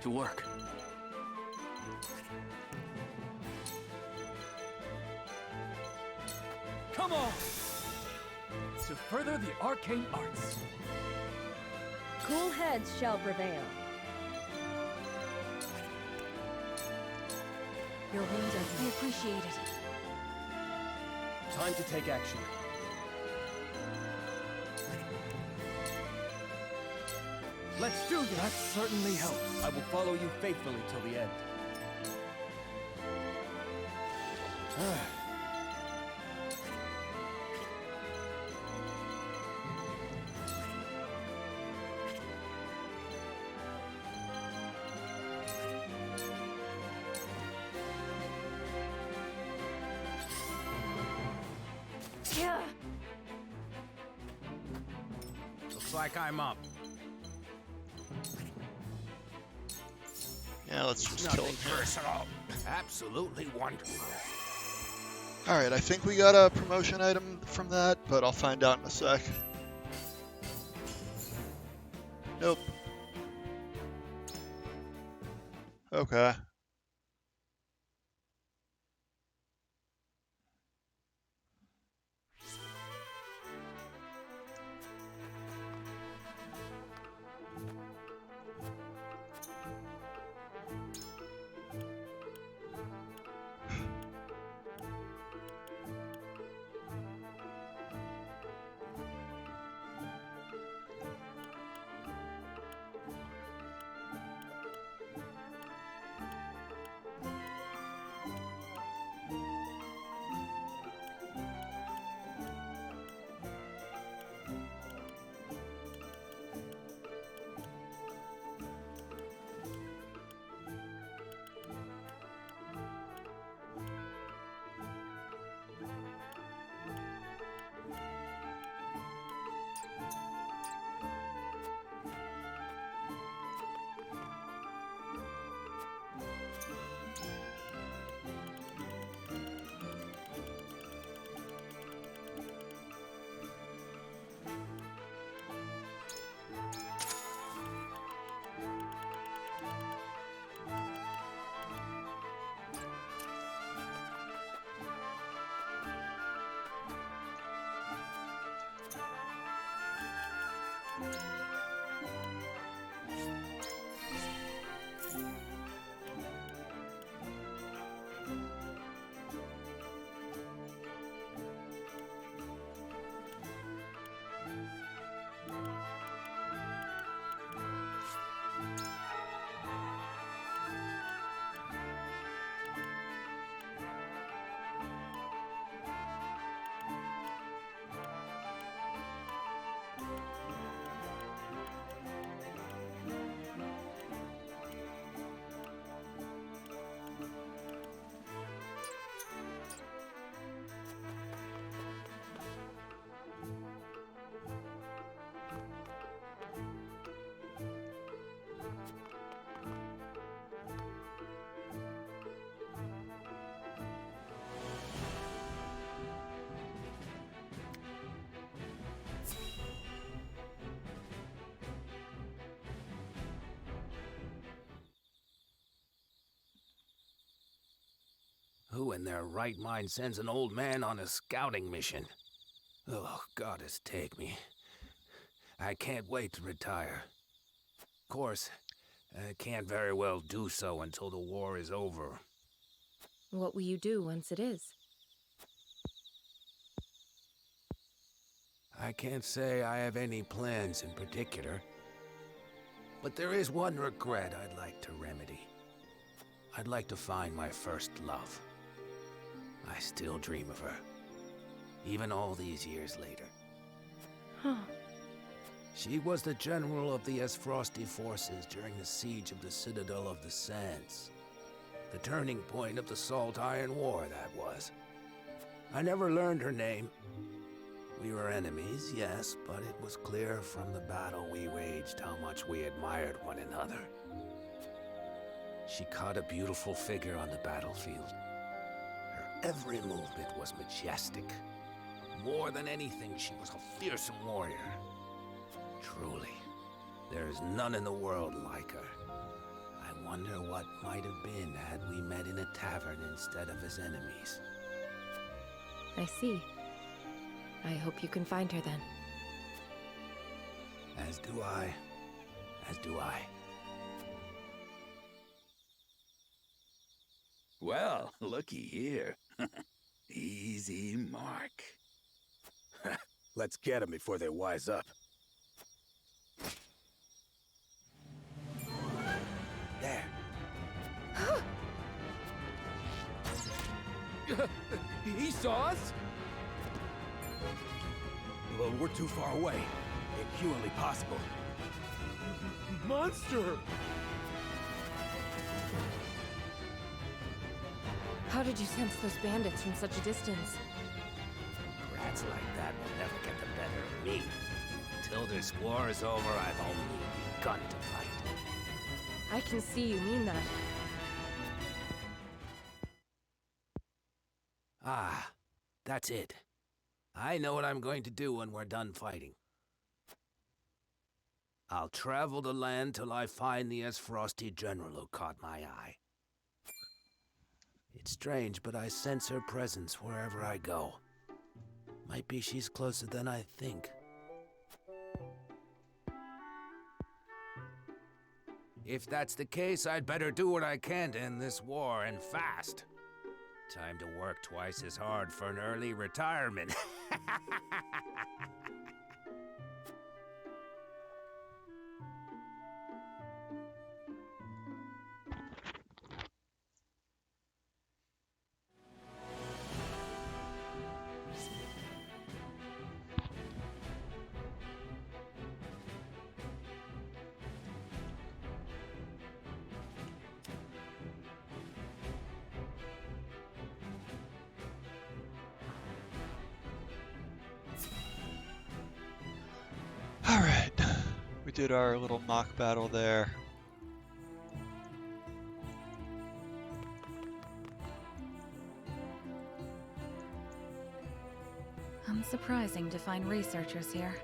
to work. Come on! To further the arcane arts. Cool heads shall prevail. Your wounds are... I appreciate it. Time to take action. Let's do this. That certainly helps. I will follow you faithfully till the end. Yeah. Looks like I'm up. Yeah, let's just kill him here. Personal. Absolutely wonderful. Alright, I think we got a promotion item from that, but I'll find out in a sec. Nope. Okay. Who in their right mind sends an old man on a scouting mission? Oh, goddess take me. I can't wait to retire. Of course, I can't very well do so until the war is over. What will you do once it is? I can't say I have any plans in particular. But there is one regret I'd like to remedy. I'd like to find my first love. I still dream of her, even all these years later. Huh. She was the general of the Esfrosti forces during the siege of the Citadel of the Sands. The turning point of the Salt Iron War, that was. I never learned her name. We were enemies, yes, but it was clear from the battle we waged how much we admired one another. She caught a beautiful figure on the battlefield. Her every movement was majestic. More than anything, she was a fearsome warrior. Truly, there is none in the world like her. I wonder what might have been had we met in a tavern instead of as enemies. I see. I hope you can find her then. As do I. As do I. Well, looky here. Easy mark. Let's get them before they wise up. There. He saw us? Well, we're too far away. Inhumanly possible. Monster! How did you sense those bandits from such a distance? Rats like that will never get the better of me. Until this war is over, I've only begun to fight. I can see you mean that. Ah, that's it. I know what I'm going to do when we're done fighting. I'll travel the land till I find the Esfrosti general who caught my eye. It's strange, but I sense her presence wherever I go. Might be she's closer than I think. If that's the case, I'd better do what I can to end this war, and fast. Time to work twice as hard for an early retirement. Alright, we did our little mock battle there. Unsurprising to find researchers here.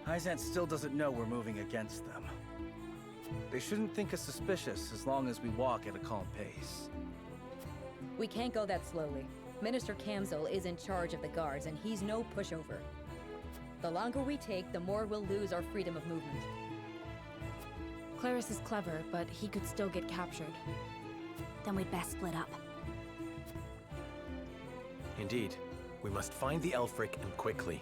Hyzant still doesn't know we're moving against them. They shouldn't think us suspicious as long as we walk at a calm pace. We can't go that slowly. Minister Kamzil is in charge of the guards, and he's no pushover. The longer we take, the more we'll lose our freedom of movement. Claris is clever, but he could still get captured. Then we'd best split up. Indeed. We must find the Elfric, and quickly.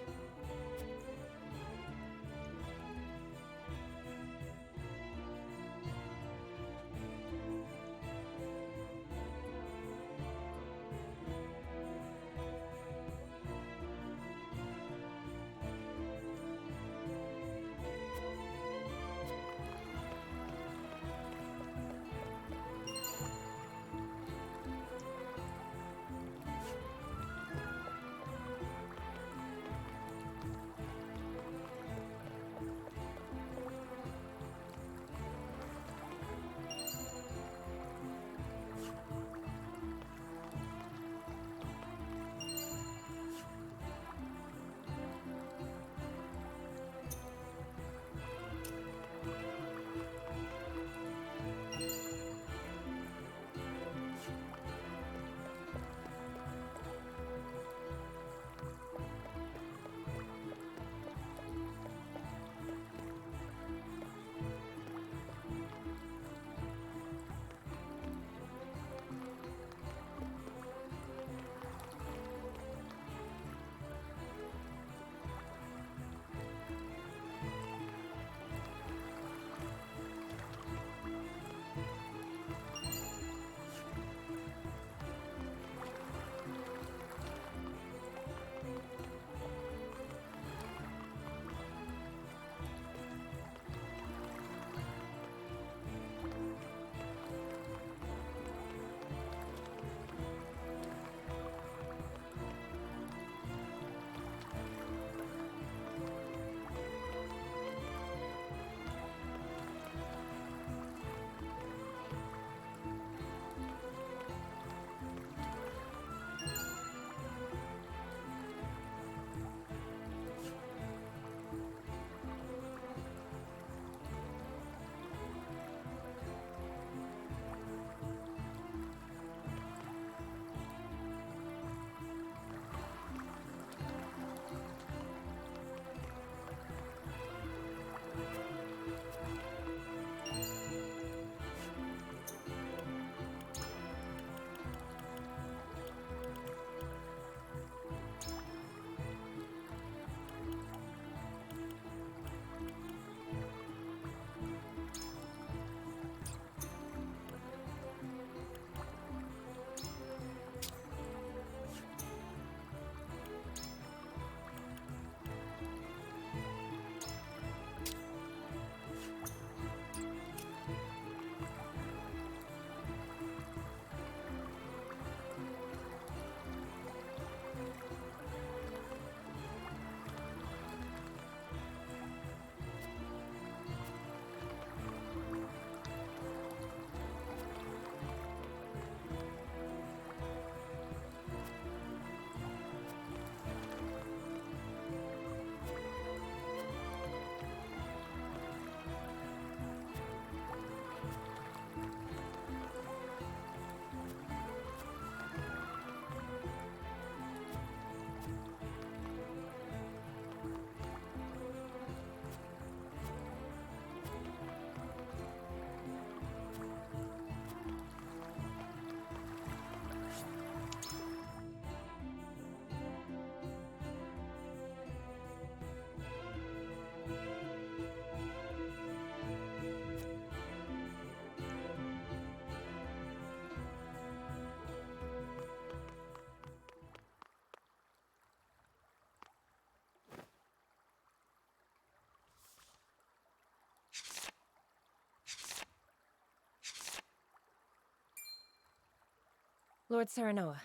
Lord Serenoa,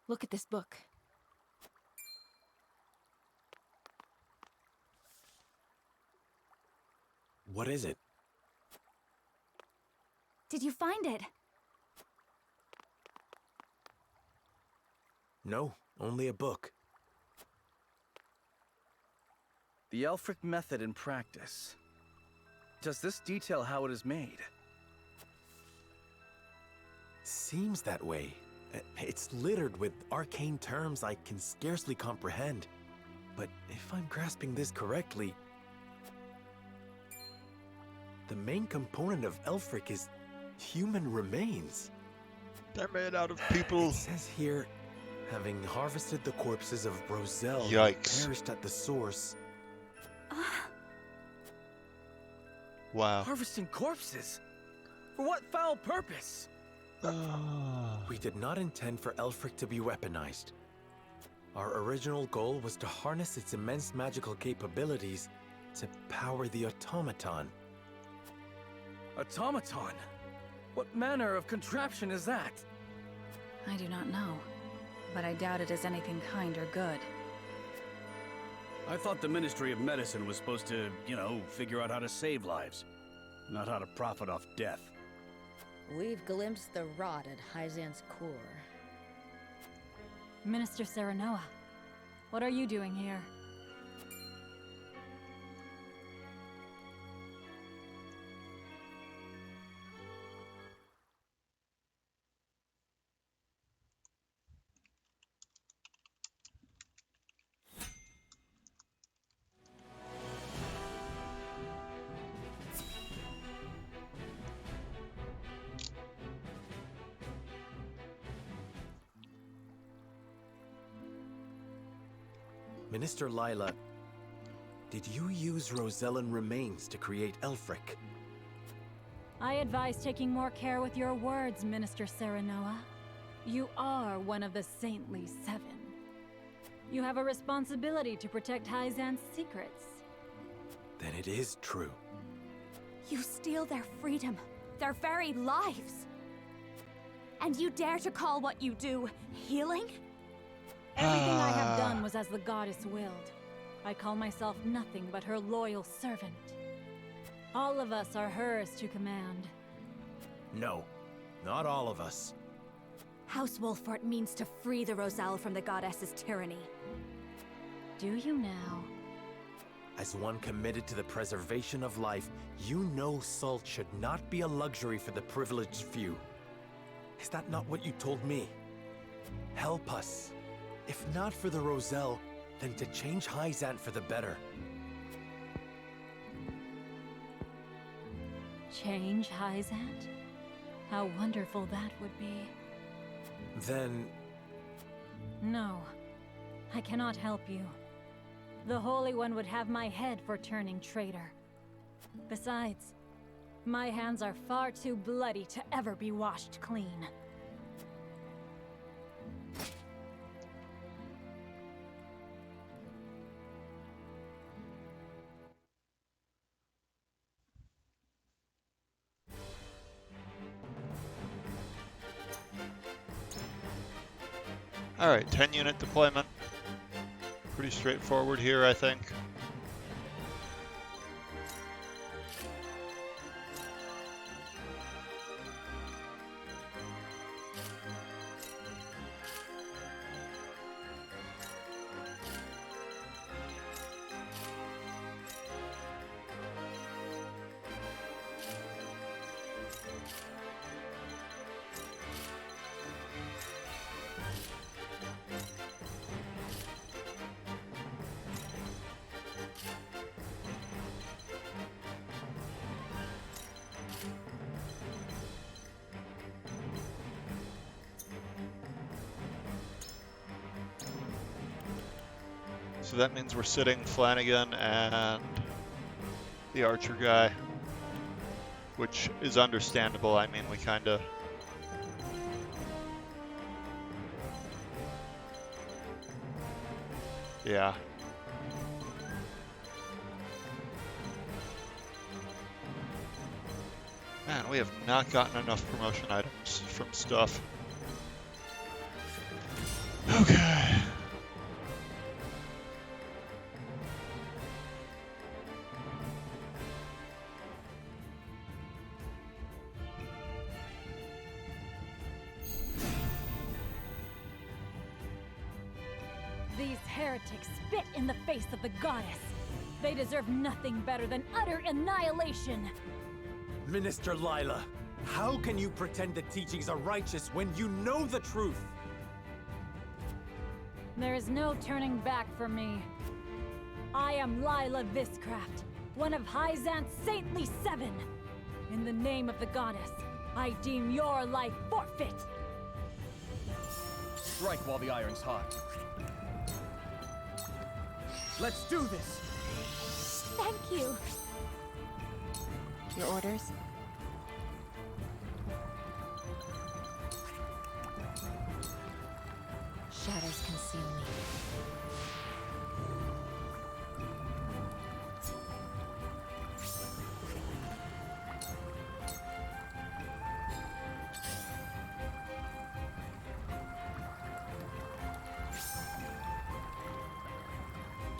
look at this book. What is it? Did you find it? No, only a book. The Elfric method in practice. Does this detail how it is made? Seems that way. It's littered with arcane terms I can scarcely comprehend. But if I'm grasping this correctly, the main component of Elfric is human remains. They're made out of people. It says here, having harvested the corpses of Roselle who Yikes. perished at the source. Wow. Harvesting corpses? For what foul purpose? We did not intend for Elfric to be weaponized. Our original goal was to harness its immense magical capabilities to power the automaton. Automaton? What manner of contraption is that? I do not know, but I doubt it is anything kind or good. I thought the Ministry of Medicine was supposed to, you know, figure out how to save lives, not how to profit off death. We've glimpsed the rot at Hyzan's core. Minister Serenoa, what are you doing here? Minister Lila, did you use Rosellan remains to create Elfric? I advise taking more care with your words, Minister Serenoa. You are one of the Saintly Seven. You have a responsibility to protect Hyzan's secrets. Then it is true. You steal their freedom, their very lives. And you dare to call what you do healing? Everything I have done was as the goddess willed. I call myself nothing but her loyal servant. All of us are hers to command. No, not all of us. House Wolfort means to free the Roselle from the goddess's tyranny. Do you now? As one committed to the preservation of life, you know salt should not be a luxury for the privileged few. Is that not what you told me? Help us. If not for the Roselle, then to change Hyzan for the better. Change Hyzan? How wonderful that would be. Then... No, I cannot help you. The Holy One would have my head for turning traitor. Besides, my hands are far too bloody to ever be washed clean. Alright, 10-unit deployment. Pretty straightforward here, I think. So that means we're sitting Flanagan and the archer guy, which is understandable. I mean, we kind of... Yeah. Man, we have not gotten enough promotion items from stuff. Okay. These heretics spit in the face of the goddess. They deserve nothing better than utter annihilation. Minister Lila, how can you pretend the teachings are righteous when you know the truth? There is no turning back for me. I am Lila Viscraft, one of Hyzant's saintly 7. In the name of the goddess, I deem your life forfeit. Strike while the iron's hot. Let's do this! Thank you. Your orders? Shadows conceal me.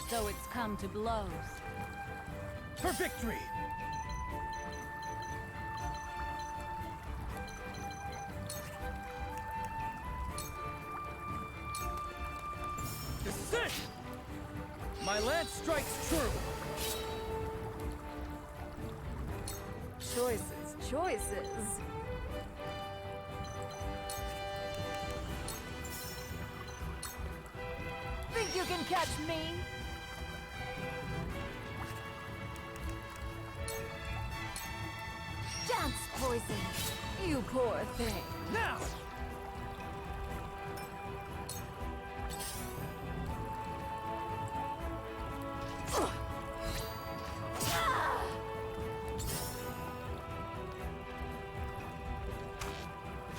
So it's come to blows. For victory! This is it! My lance strikes true! Choices, choices. Think you can catch me? Dance poison, you poor thing. Now!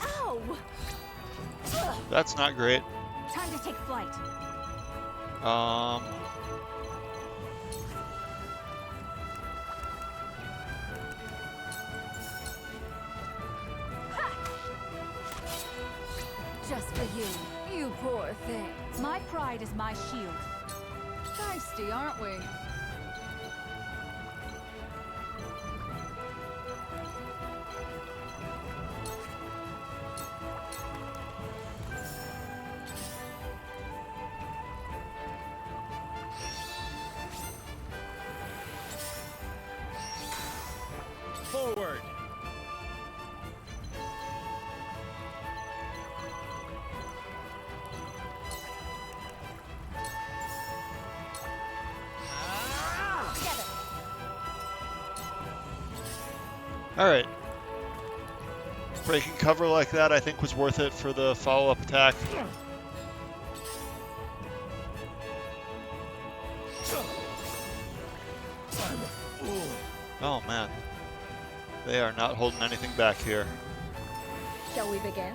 Ow! That's not great. Time to take flight. Just for you, you poor thing. My pride is my shield. Feisty, aren't we? Forward! Alright. Breaking cover like that, I think, was worth it for the follow-up attack. Oh man. They are not holding anything back here. Shall we begin?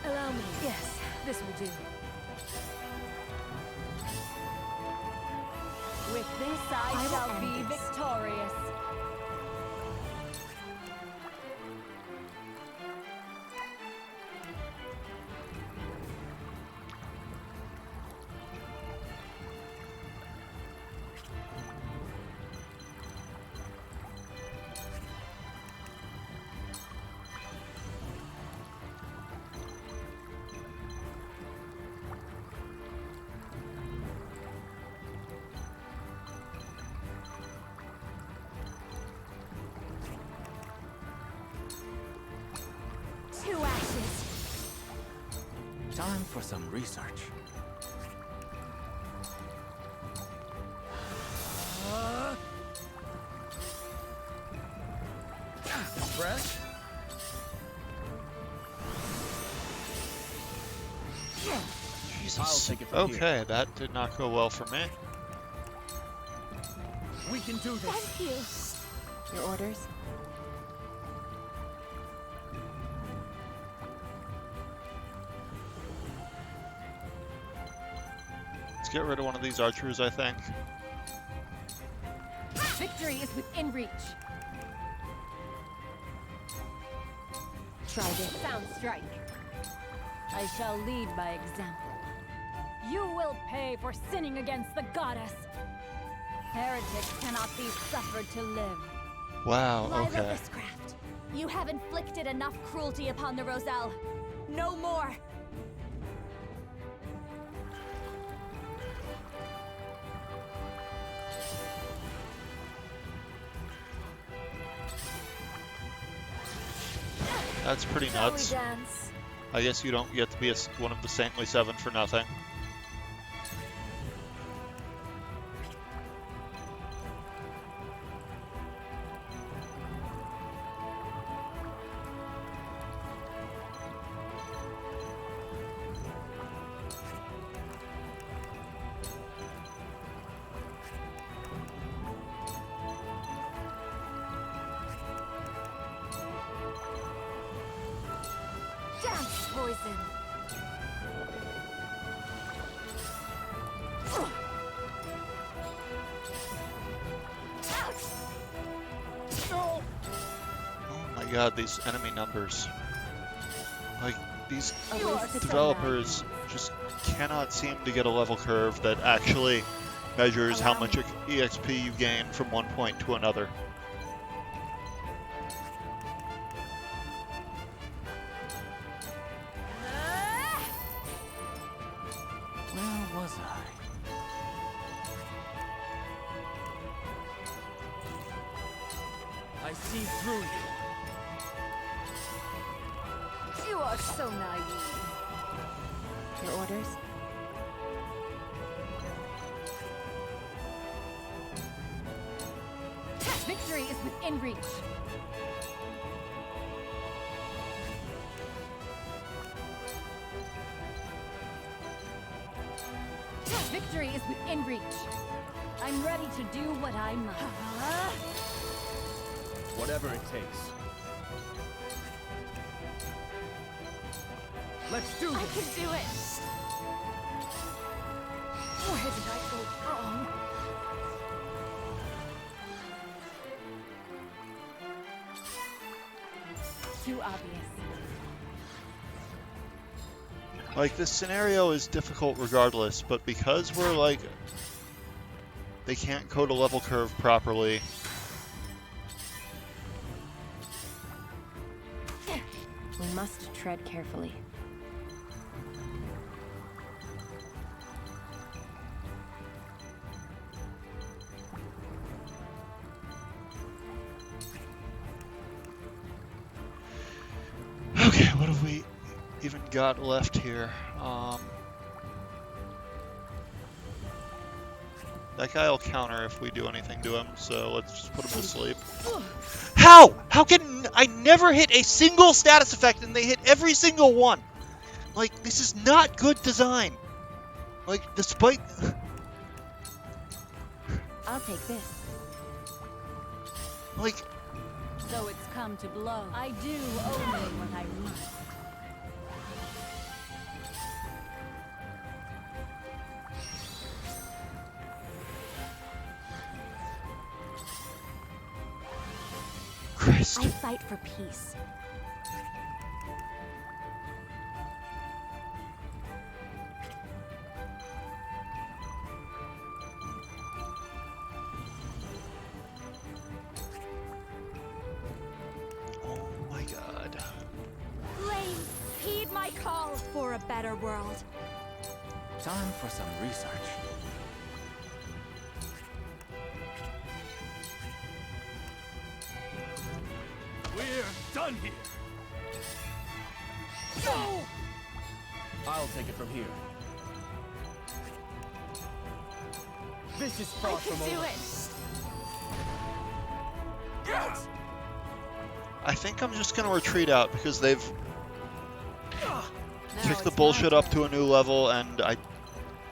Allow me. Yes, this will do. With this, I shall be victorious. Two ashes. Time for some research. Fresh? Jesus. I'll take it from Okay, that did not go well for me. We can do this! Thank you. Your orders? Let's get rid of one of these archers, I think. Victory is within reach. Try this. Sound strike. I shall lead by example. You will pay for sinning against the goddess. Heretics cannot be suffered to live. Wow, Lila okay. Witchcraft, you have inflicted enough cruelty upon the Roselle. No more. That's pretty Shall we nuts. dance? I guess you don't get to be one of the Saintly Seven for nothing. Dance poison. Oh my god, these enemy numbers. Like, these You are so developers just cannot seem to get a level curve that actually measures how much EXP you gain from one point to another. Where was I? I see through you. You are so naive. Your orders? Victory is within reach. Victory is within reach. I'm ready to do what I must. Whatever it takes. Let's do this! I can do it! Where did I go wrong? Too obvious. Like, this scenario is difficult regardless, but because we're like... They can't code a level curve properly. We must tread carefully. Okay, what have we even got left here? That guy will counter if we do anything to him, so let's just put him to sleep. How? How can I never hit a single status effect and they hit every single one? Like, this is not good design. Like, despite... I'll take this. Like... So it's come to blow. I do only what I must. Christ. I fight for peace. Oh my god. Flames, heed my call for a better world. Time for some research. We're done here. Go! I'll take it from here. This is far I can from do over. it. I think I'm just gonna retreat out because they've kicked the it's bullshit my up to a new level and I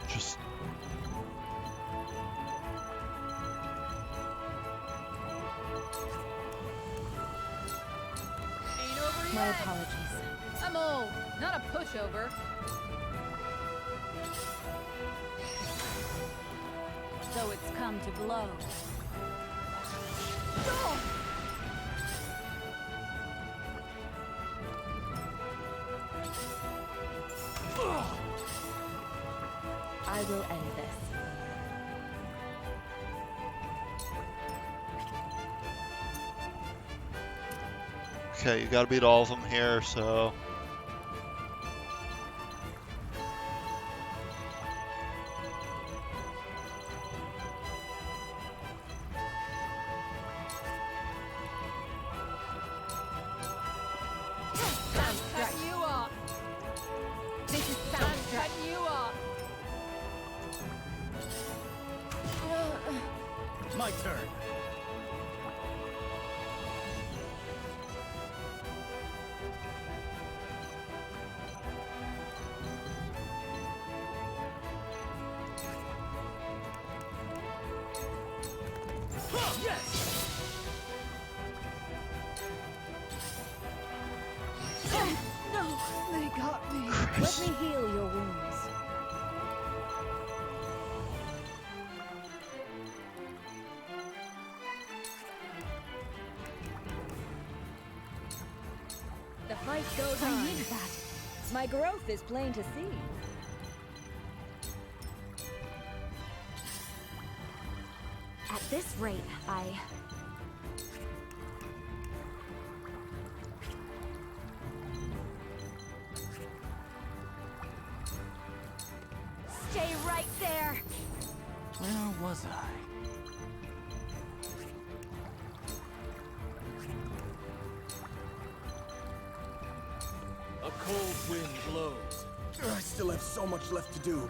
just... My apologies. I'm old, not a pushover. So it's come to blow. will end this. Okay, you gotta beat all of them here, so... Cutting you off. This is cutting you off. My turn. Yes! No, they got me. Let me heal your wounds. The fight goes on. I needed that. My growth is plain to see. At this rate, Stay right there! Where was I? A cold wind blows. I still have so much left to do.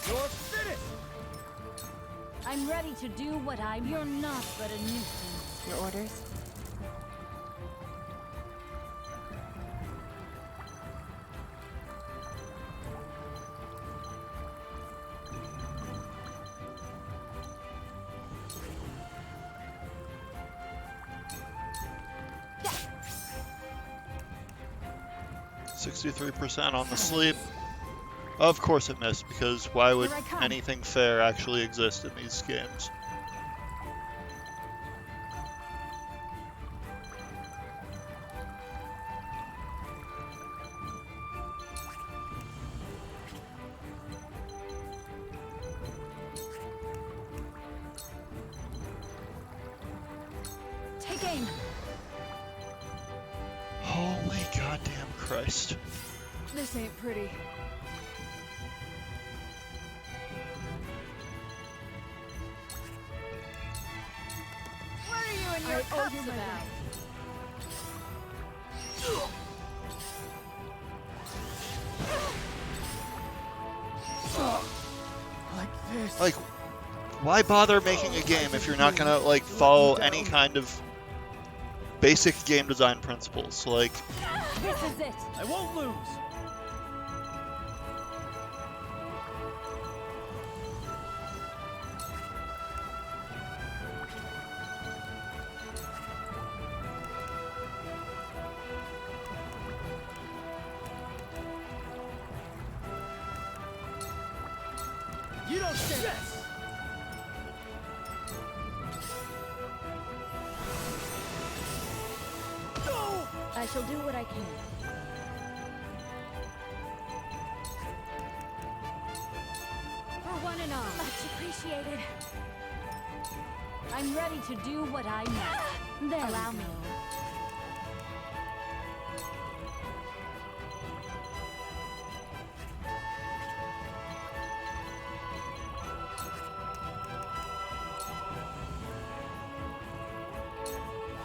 You're finished! I'm ready to do what I'm... You're not but a nuisance. Your orders? Yeah. 63% on the sleep. Of course it missed, because why would anything fair actually exist in these games? Take aim. Holy goddamn Christ. This ain't pretty. What are you and your cups about? Like this. Like, why bother making a game if you're not gonna, like, follow any kind of basic game design principles? Like... This is it. I won't lose. You don't stand. Yes. I shall do what I can. For one and all. Much appreciated. I'm ready to do what I must. There Allow we me. go.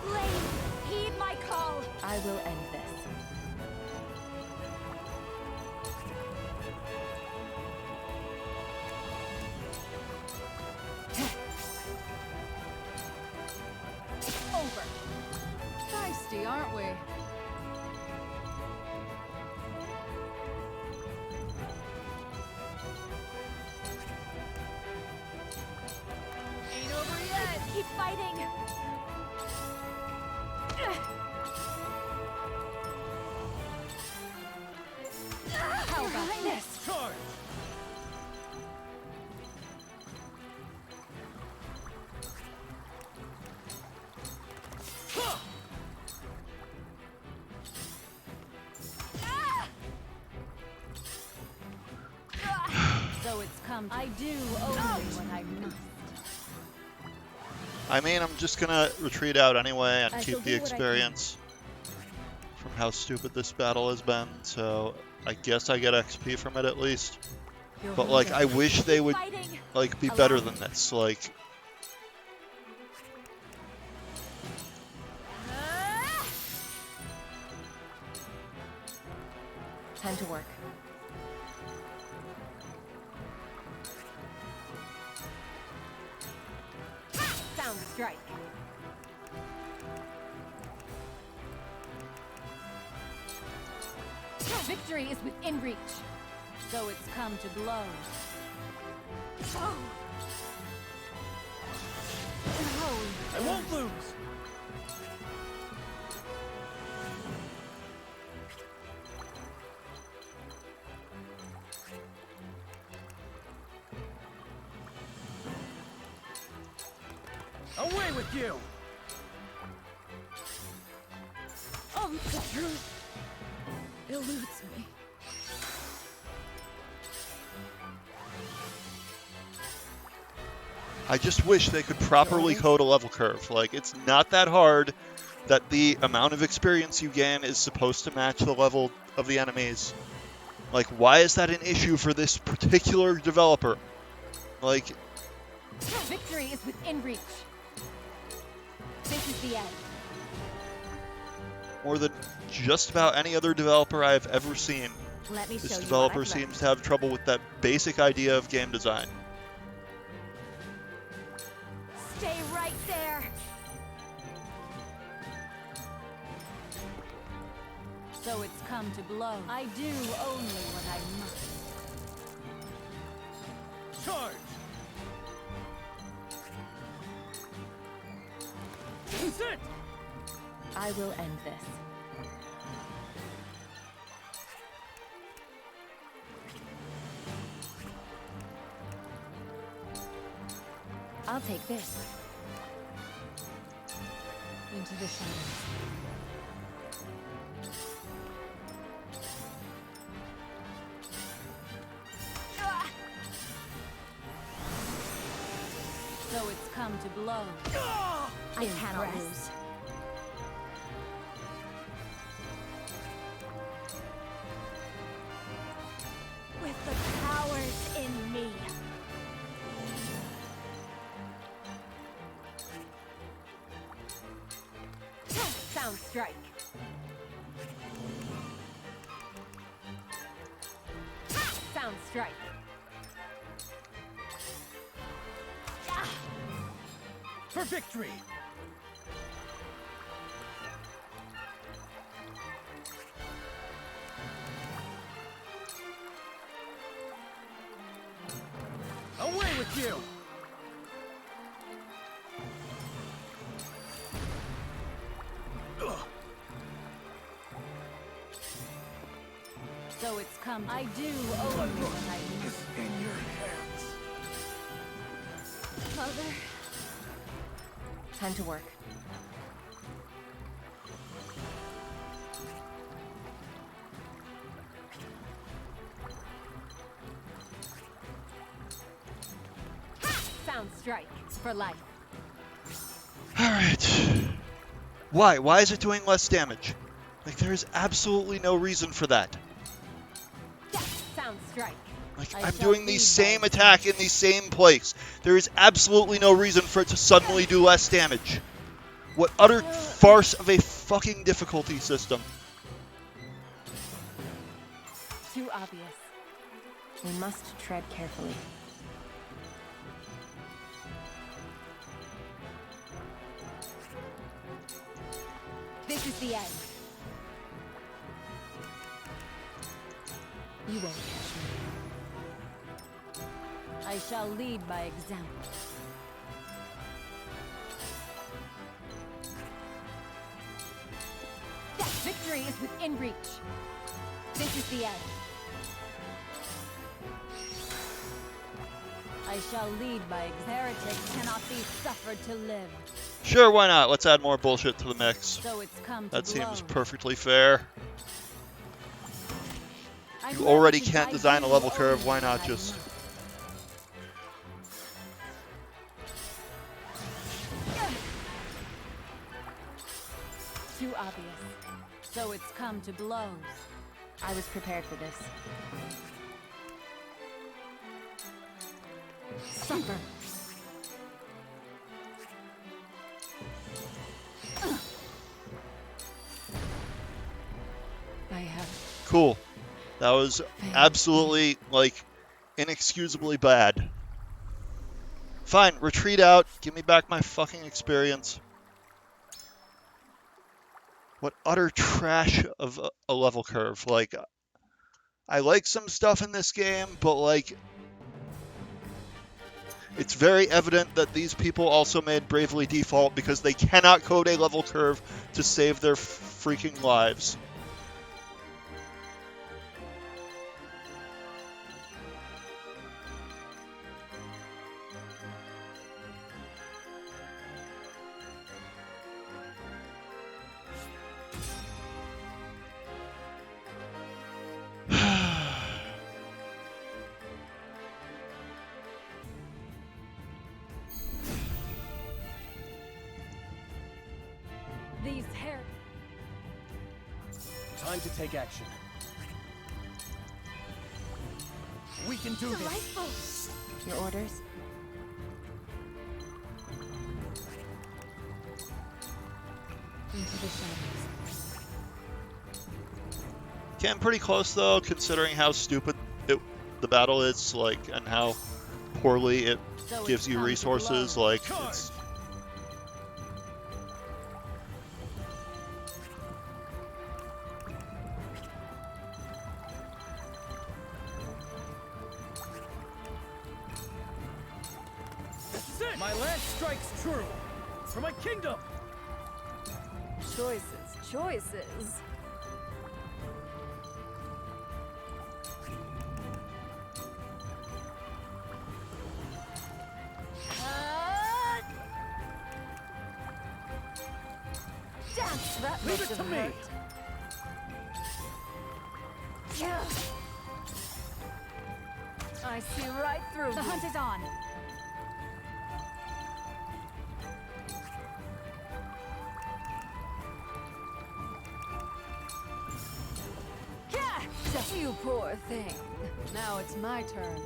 Blade, heed my call. I will end this. Over. Feisty, aren't we? Ain't over yet. Keep fighting. How about this? Charge. come. I do only what I must. I mean, I'm just gonna retreat out anyway and I keep shall the do what I can. experience from how stupid this battle has been, so I guess I get XP from it at least. You're But like, I wounded. wish they would Fighting. like be Allow better me. than this. Like, Time to work. Sound strike. Victory is within reach. So it's come to blows. Oh. I won't lose! Away with you! The truth eludes me. I just wish they could properly code a level curve. Like, it's not that hard that the amount of experience you gain is supposed to match the level of the enemies. Like, why is that an issue for this particular developer? Like, Victory is within reach. This is the end. more than just about any other developer I've ever seen, Let me this show you what developer I've learned. seems to have trouble with that basic idea of game design. Stay right there. So it's come to blows. I do only what I must. Charge! Sit! I will end this. I'll take this. Into the shadows. So it's come to blows. I cannot lose. With the powers in me. Sound strike. Sound strike. For victory! Away with you! So it's come. I do only what I must. In your hands. Mother. Time to work. Sound strike for life. Alright. Why? Why is it doing less damage? Like, there is absolutely no reason for that. Sound strike. Like, I I'm shall doing the lead same by attack in the same place. There is absolutely no reason for it to suddenly do less damage. What utter farce of a fucking difficulty system. Too obvious. We must tread carefully. This is the end. You won't catch me. I shall lead by example. Victory is within reach. This is the end. I shall lead by example. Heretics cannot be suffered to live. Sure, why not? Let's add more bullshit to the mix. So it's come to That seems blows. perfectly fair. I've You learned already to can't guide design a you level only curve, why what not I just must. too obvious. So it's come to blows. I was prepared for this. Supper. I have... Cool. That was absolutely, like, inexcusably bad. Fine, retreat out. Give me back my fucking experience. What utter trash of a level curve. Like, I like some stuff in this game, but, like, it's very evident that these people also made Bravely Default because they cannot code a level curve to save their freaking lives. These hair... Time to take action. We can do this. Delightful. Your orders? Into the shadows. Getting pretty close though, considering how stupid the battle is, like, and how poorly it gives you resources. Like, it's... My lance strikes true! For my kingdom! Choices, choices. That Leave it to me! Yeah. I see right through The hunt is on. You poor thing. Now it's my turn.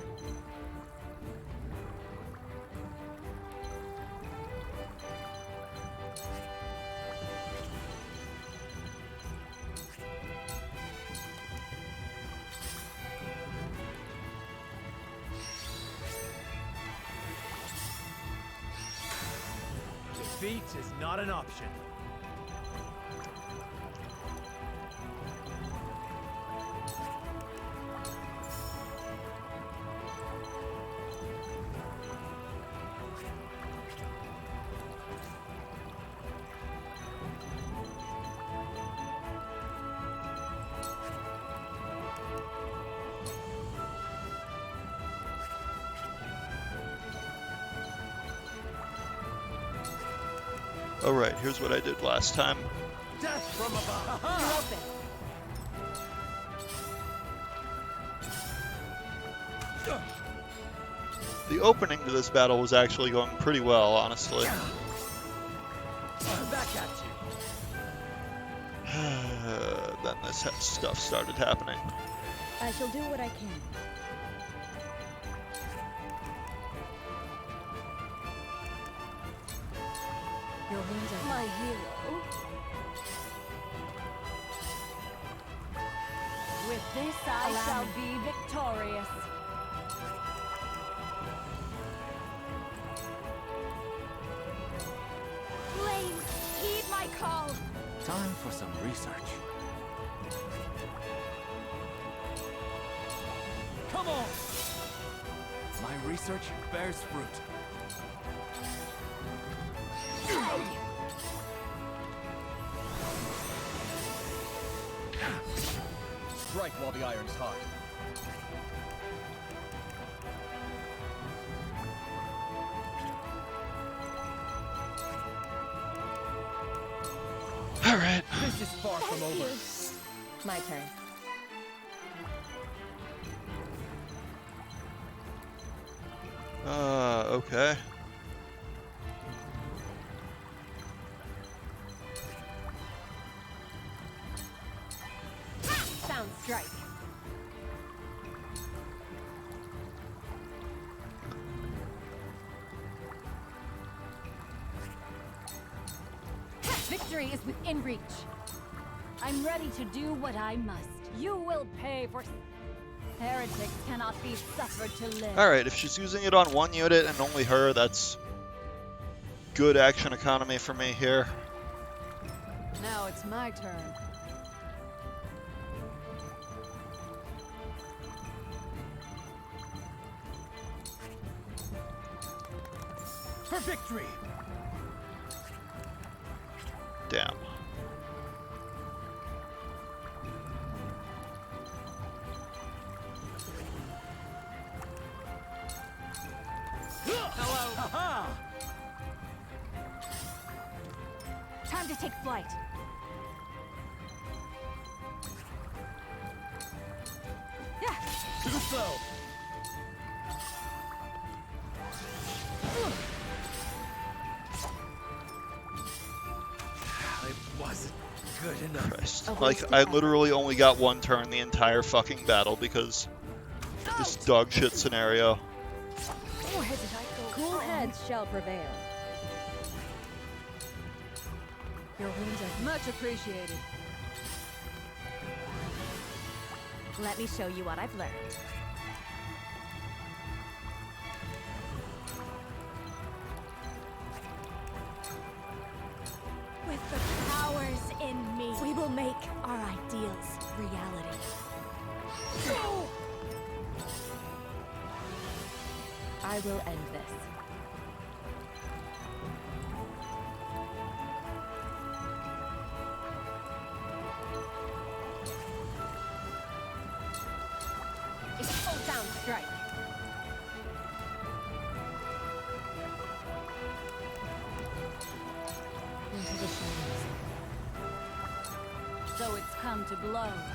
Defeat is not an option. Alright, here's what I did last time. Death from above! You're open. The opening to this battle was actually going pretty well, honestly. Back at you! Then this stuff started happening. I shall do what I can. Your wounds are my hero. With this, I shall be victorious. Flames, heed my call. Time for some research. Come on! My research bears fruit. Strike while the iron's hot. Alright. This is far from over. My turn. Okay. strike. Victory is within reach. I'm ready to do what I must. You will pay for... Heretics cannot be suffered to live. Alright, if she's using it on one unit and only her, that's good action economy for me here. Now it's my turn. For victory! Damn. Hello! Time to take flight. Yeah. To the flow! It wasn't good enough. Christ. Like, I literally only got one turn the entire fucking battle because this dog shit scenario. Cool heads shall prevail. Your wounds are much appreciated. Let me show you what I've learned. With the powers in me, we will make our ideals reality. I will end this. It's full down strike. Into the shadows. So it's come to blows.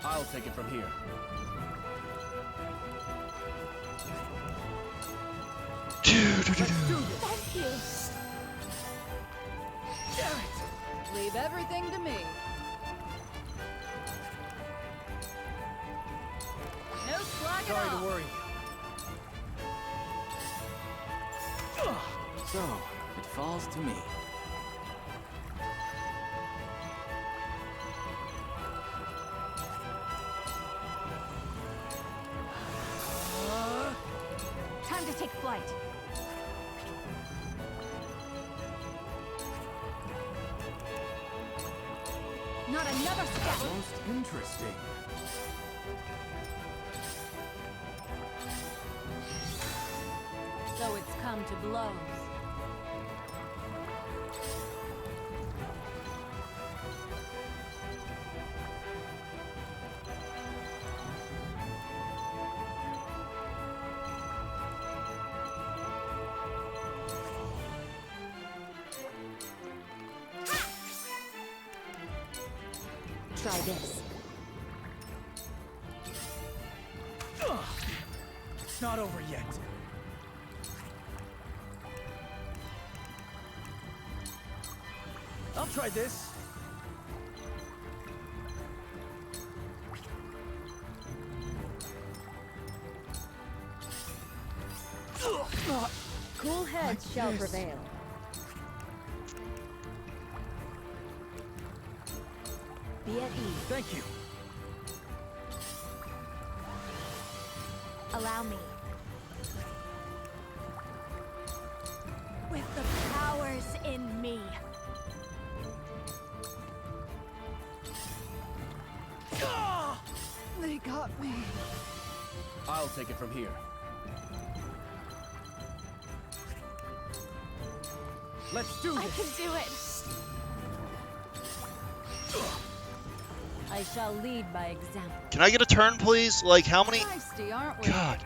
I'll take it from here. Thank you. Leave everything to me. No slack at Sorry all. to worry. So, it falls to me. Time to take flight. Not another step. Most interesting. So it's come to blows. Try this. It's not over yet. I'll try this. Cool heads shall prevail. Be at ease. Thank you. Allow me. With the powers in me. They got me. I'll take it from here. Let's do I this. can do it. I shall lead by example. Can I get a turn, please? Like, how many? Feisty, aren't we? God.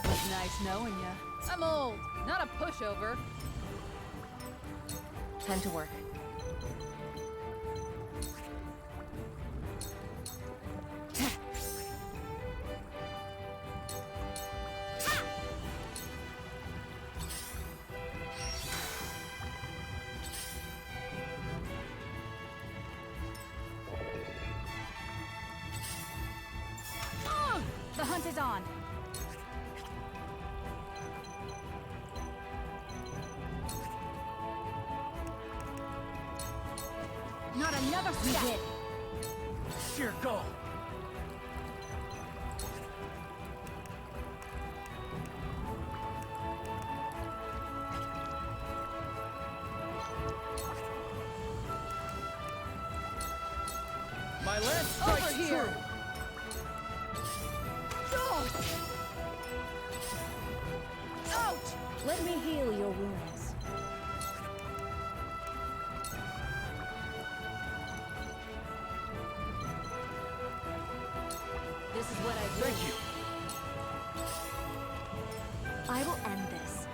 Was nice knowing ya. I'm old, not a pushover. Time to work. hunt is on. Not another step. We did. Sheer goal. My lance strikes Over here. true. Out! Let me heal your wounds. This is what I do. Thank you. I will end this.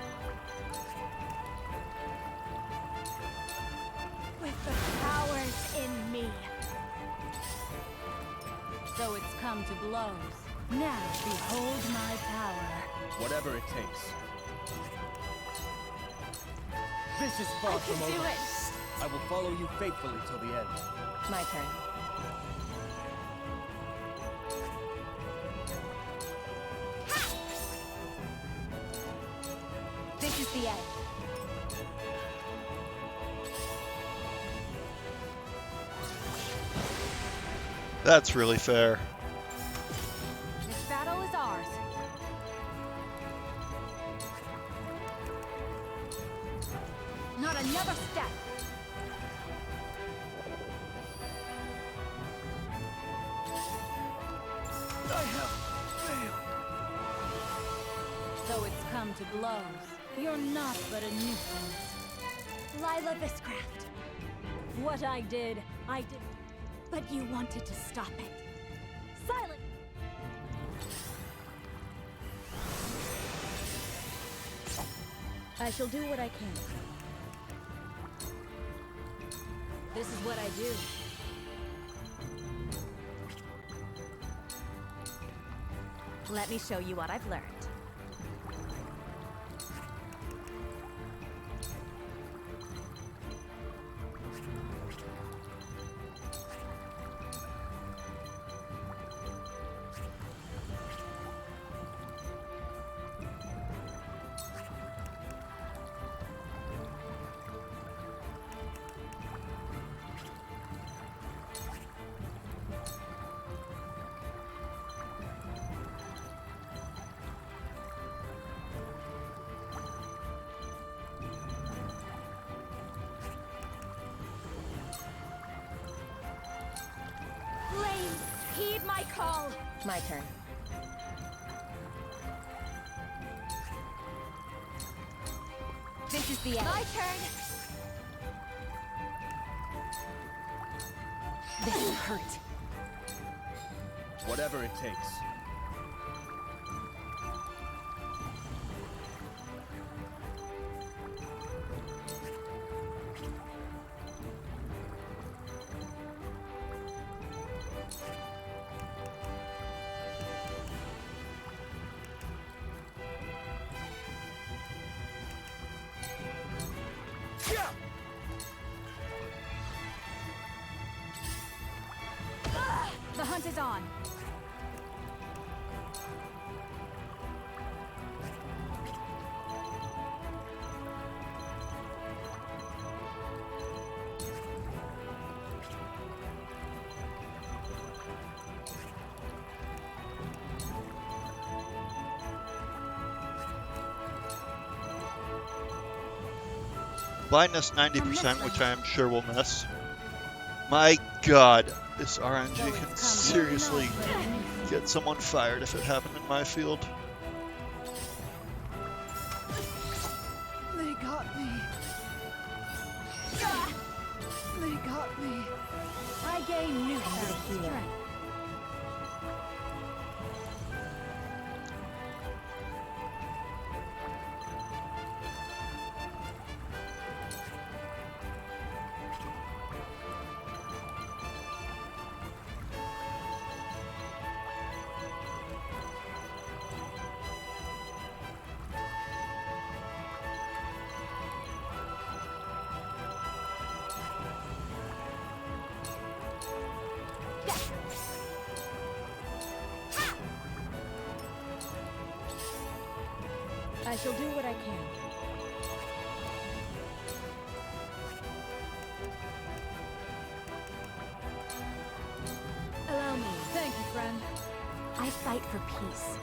With the powers in me. So it's come to blows. Now behold my power. Whatever it takes. This is far I from can do over. it. I will follow you faithfully till the end. My turn. This is the end. That's really fair. This battle is ours. Not another step. I have failed. So it's come to blows. You're not but a nuisance. Lila Viscraft. What I did, I did. But you wanted to stop it. Silent! I shall do what I can. This is what I do. Let me show you what I've learned. Flames, heed my call. My turn. This is the end. My turn. This will hurt. Whatever it takes. The hunt is on. Blindness 90%, which I am sure will miss. My god, this RNG can seriously get someone fired if it happened in my field. They got me. They got me. I gain new strength. I shall do what I can. Allow me. Thank you, friend. I fight for peace.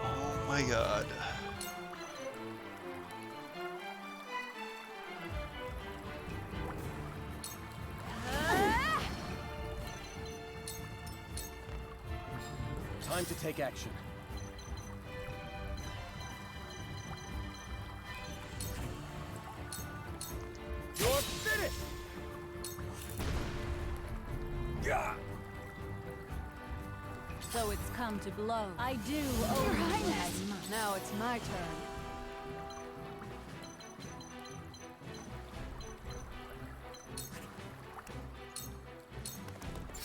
Oh my god. Time to take action. You're finished! Yeah! So it's come to blows. I do owe Your you Highness. as much. Now it's my turn.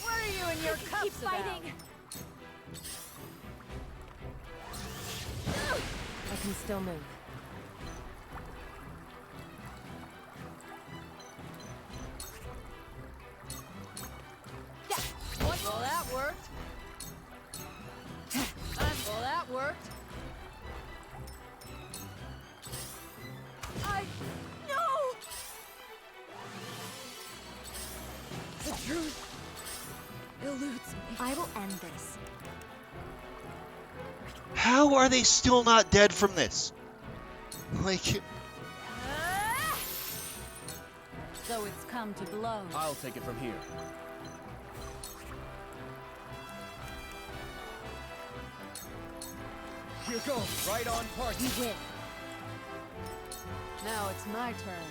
What are you and your cups Keep fighting! I can still move. Yeah. What? Well, that worked. Well, that worked. No! The truth eludes me. I will end this. How are they still not dead from this? Like, So it's come to blows. I'll take it from here. You go! Right on target! You win. Now it's my turn.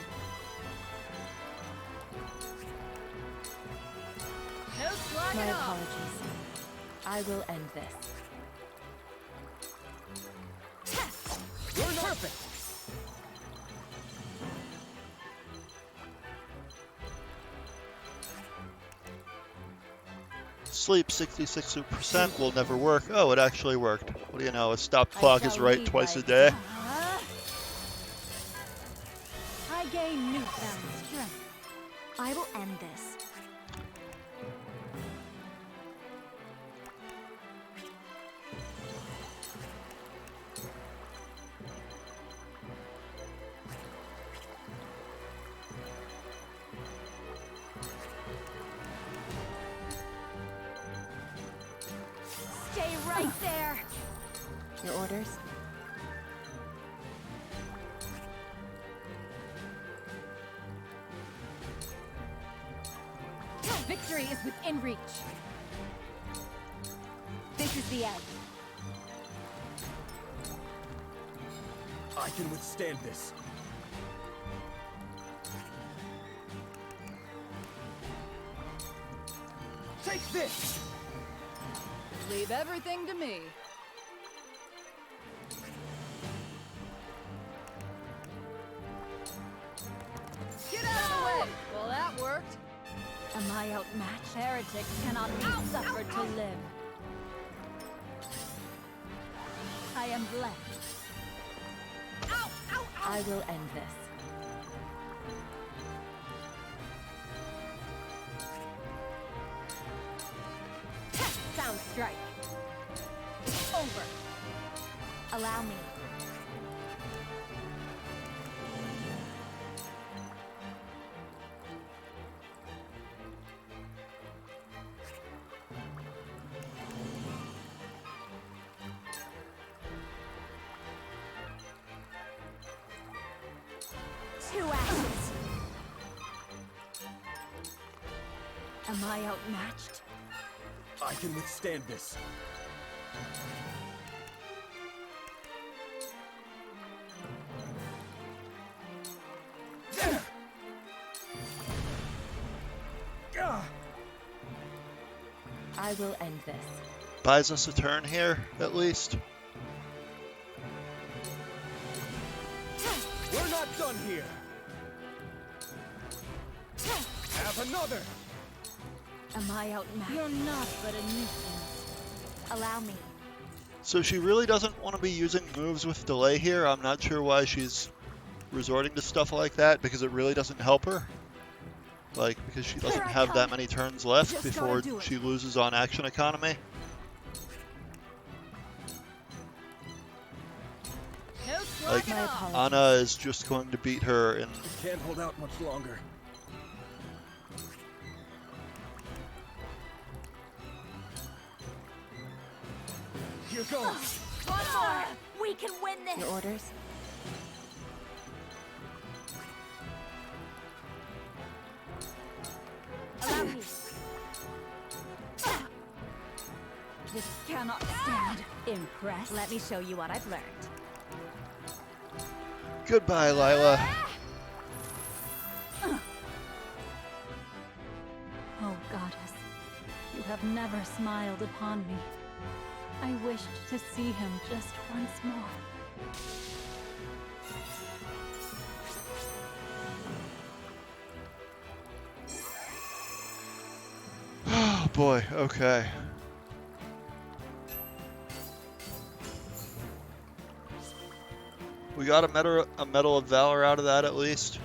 No slugging My off. apologies. I will end this. You're perfect! sleep 66% will never work. Oh, it actually worked. What do you know? A stopped clock is right twice a day. I gain newfound strength. I will end this. Stay right there. Your orders? Victory is within reach. This is the end. I can withstand this. Take this! Leave everything to me. Get out of the way! Well, that worked. Am I outmatched? Heretics cannot be suffered to live. I am blessed. I will end this. Sound strike. Over. Allow me. Two ashes. Am I outmatched? I can withstand this. I will end this. Buys us a turn here, at least. We're not done here! Have another! Am I outmatched? You're not but a nuisance. Allow me. So she really doesn't want to be using moves with delay here. I'm not sure why she's resorting to stuff like that because it really doesn't help her. Like, because she doesn't have that many turns left before she loses on action economy. Like, Anna is just going to beat her in... Can't hold out much longer. Here goes. One more. We can win this. Your orders? Allow me. This cannot stand. Impressed? Let me show you what I've learned. Goodbye, Lila. Oh, goddess, you have never smiled upon me. I wished to see him just once more. Oh boy, okay. We got a Medal of Valor out of that at least.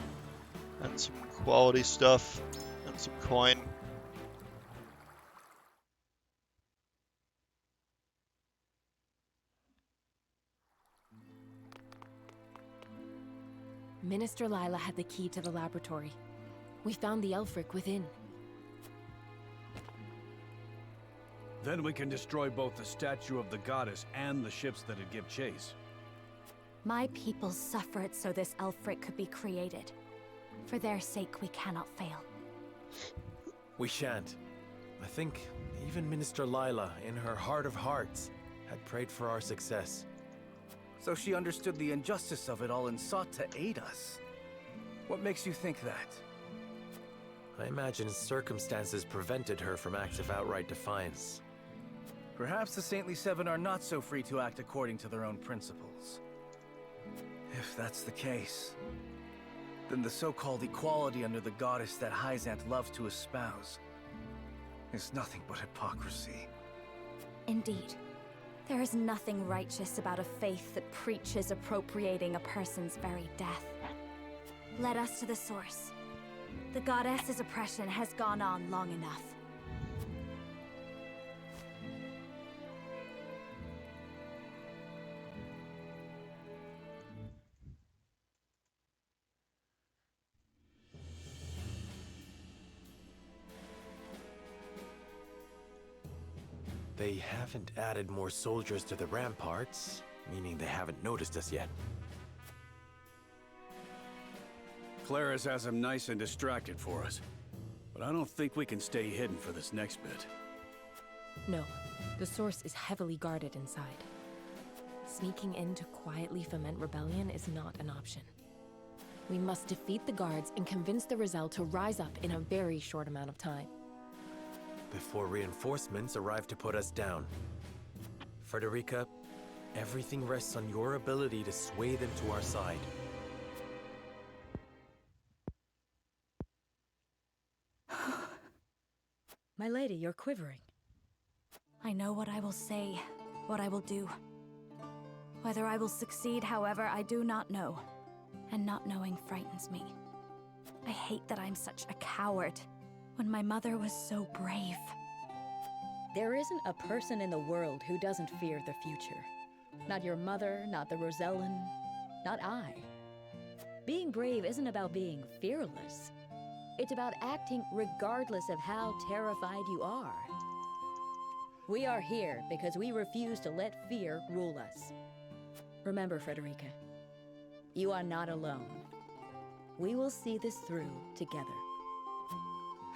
And some quality stuff. And some coin. Minister Lila had the key to the laboratory. We found the Elfric within. Then we can destroy both the statue of the goddess and the ships that'd give chase. My people suffered so this Elfric could be created. For their sake, we cannot fail. We shan't. I think even Minister Lila, in her heart of hearts, had prayed for our success. So she understood the injustice of it all and sought to aid us. What makes you think that? I imagine circumstances prevented her from acts of outright defiance. Perhaps the Saintly Seven are not so free to act according to their own principles. If that's the case, then the so-called equality under the goddess that Hyzant loves to espouse is nothing but hypocrisy. Indeed. There is nothing righteous about a faith that preaches appropriating a person's very death. Let us to the source. The goddess's oppression has gone on long enough. They haven't added more soldiers to the ramparts, meaning they haven't noticed us yet. Claris has them nice and distracted for us. But I don't think we can stay hidden for this next bit. No, the source is heavily guarded inside. Sneaking in to quietly foment rebellion is not an option. We must defeat the guards and convince the Roselle to rise up in a very short amount of time. Before reinforcements arrive to put us down. Frederica, everything rests on your ability to sway them to our side. My lady, you're quivering. I know what I will say, what I will do. Whether I will succeed, however, I do not know. And not knowing frightens me. I hate that I'm such a coward, when my mother was so brave. There isn't a person in the world who doesn't fear the future. Not your mother, not the Rosellan, not I. Being brave isn't about being fearless. It's about acting regardless of how terrified you are. We are here because we refuse to let fear rule us. Remember, Frederica, you are not alone. We will see this through together.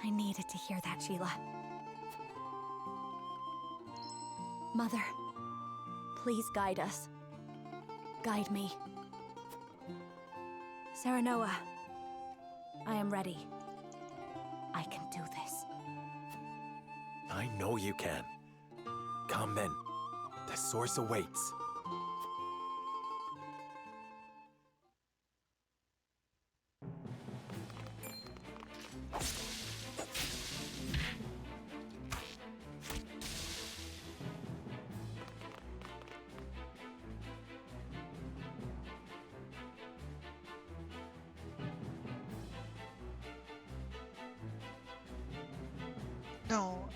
I needed to hear that, Sheila. Mother, please guide us. Guide me. Serenoa, I am ready. I can do this. I know you can. Come then. The source awaits. No.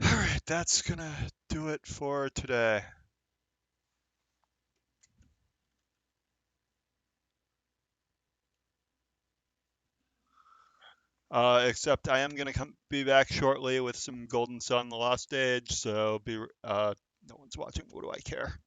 Alright, that's gonna do it for today. Except I am gonna be back shortly with some Golden Sun: The Lost Age, so no one's watching. What do I care?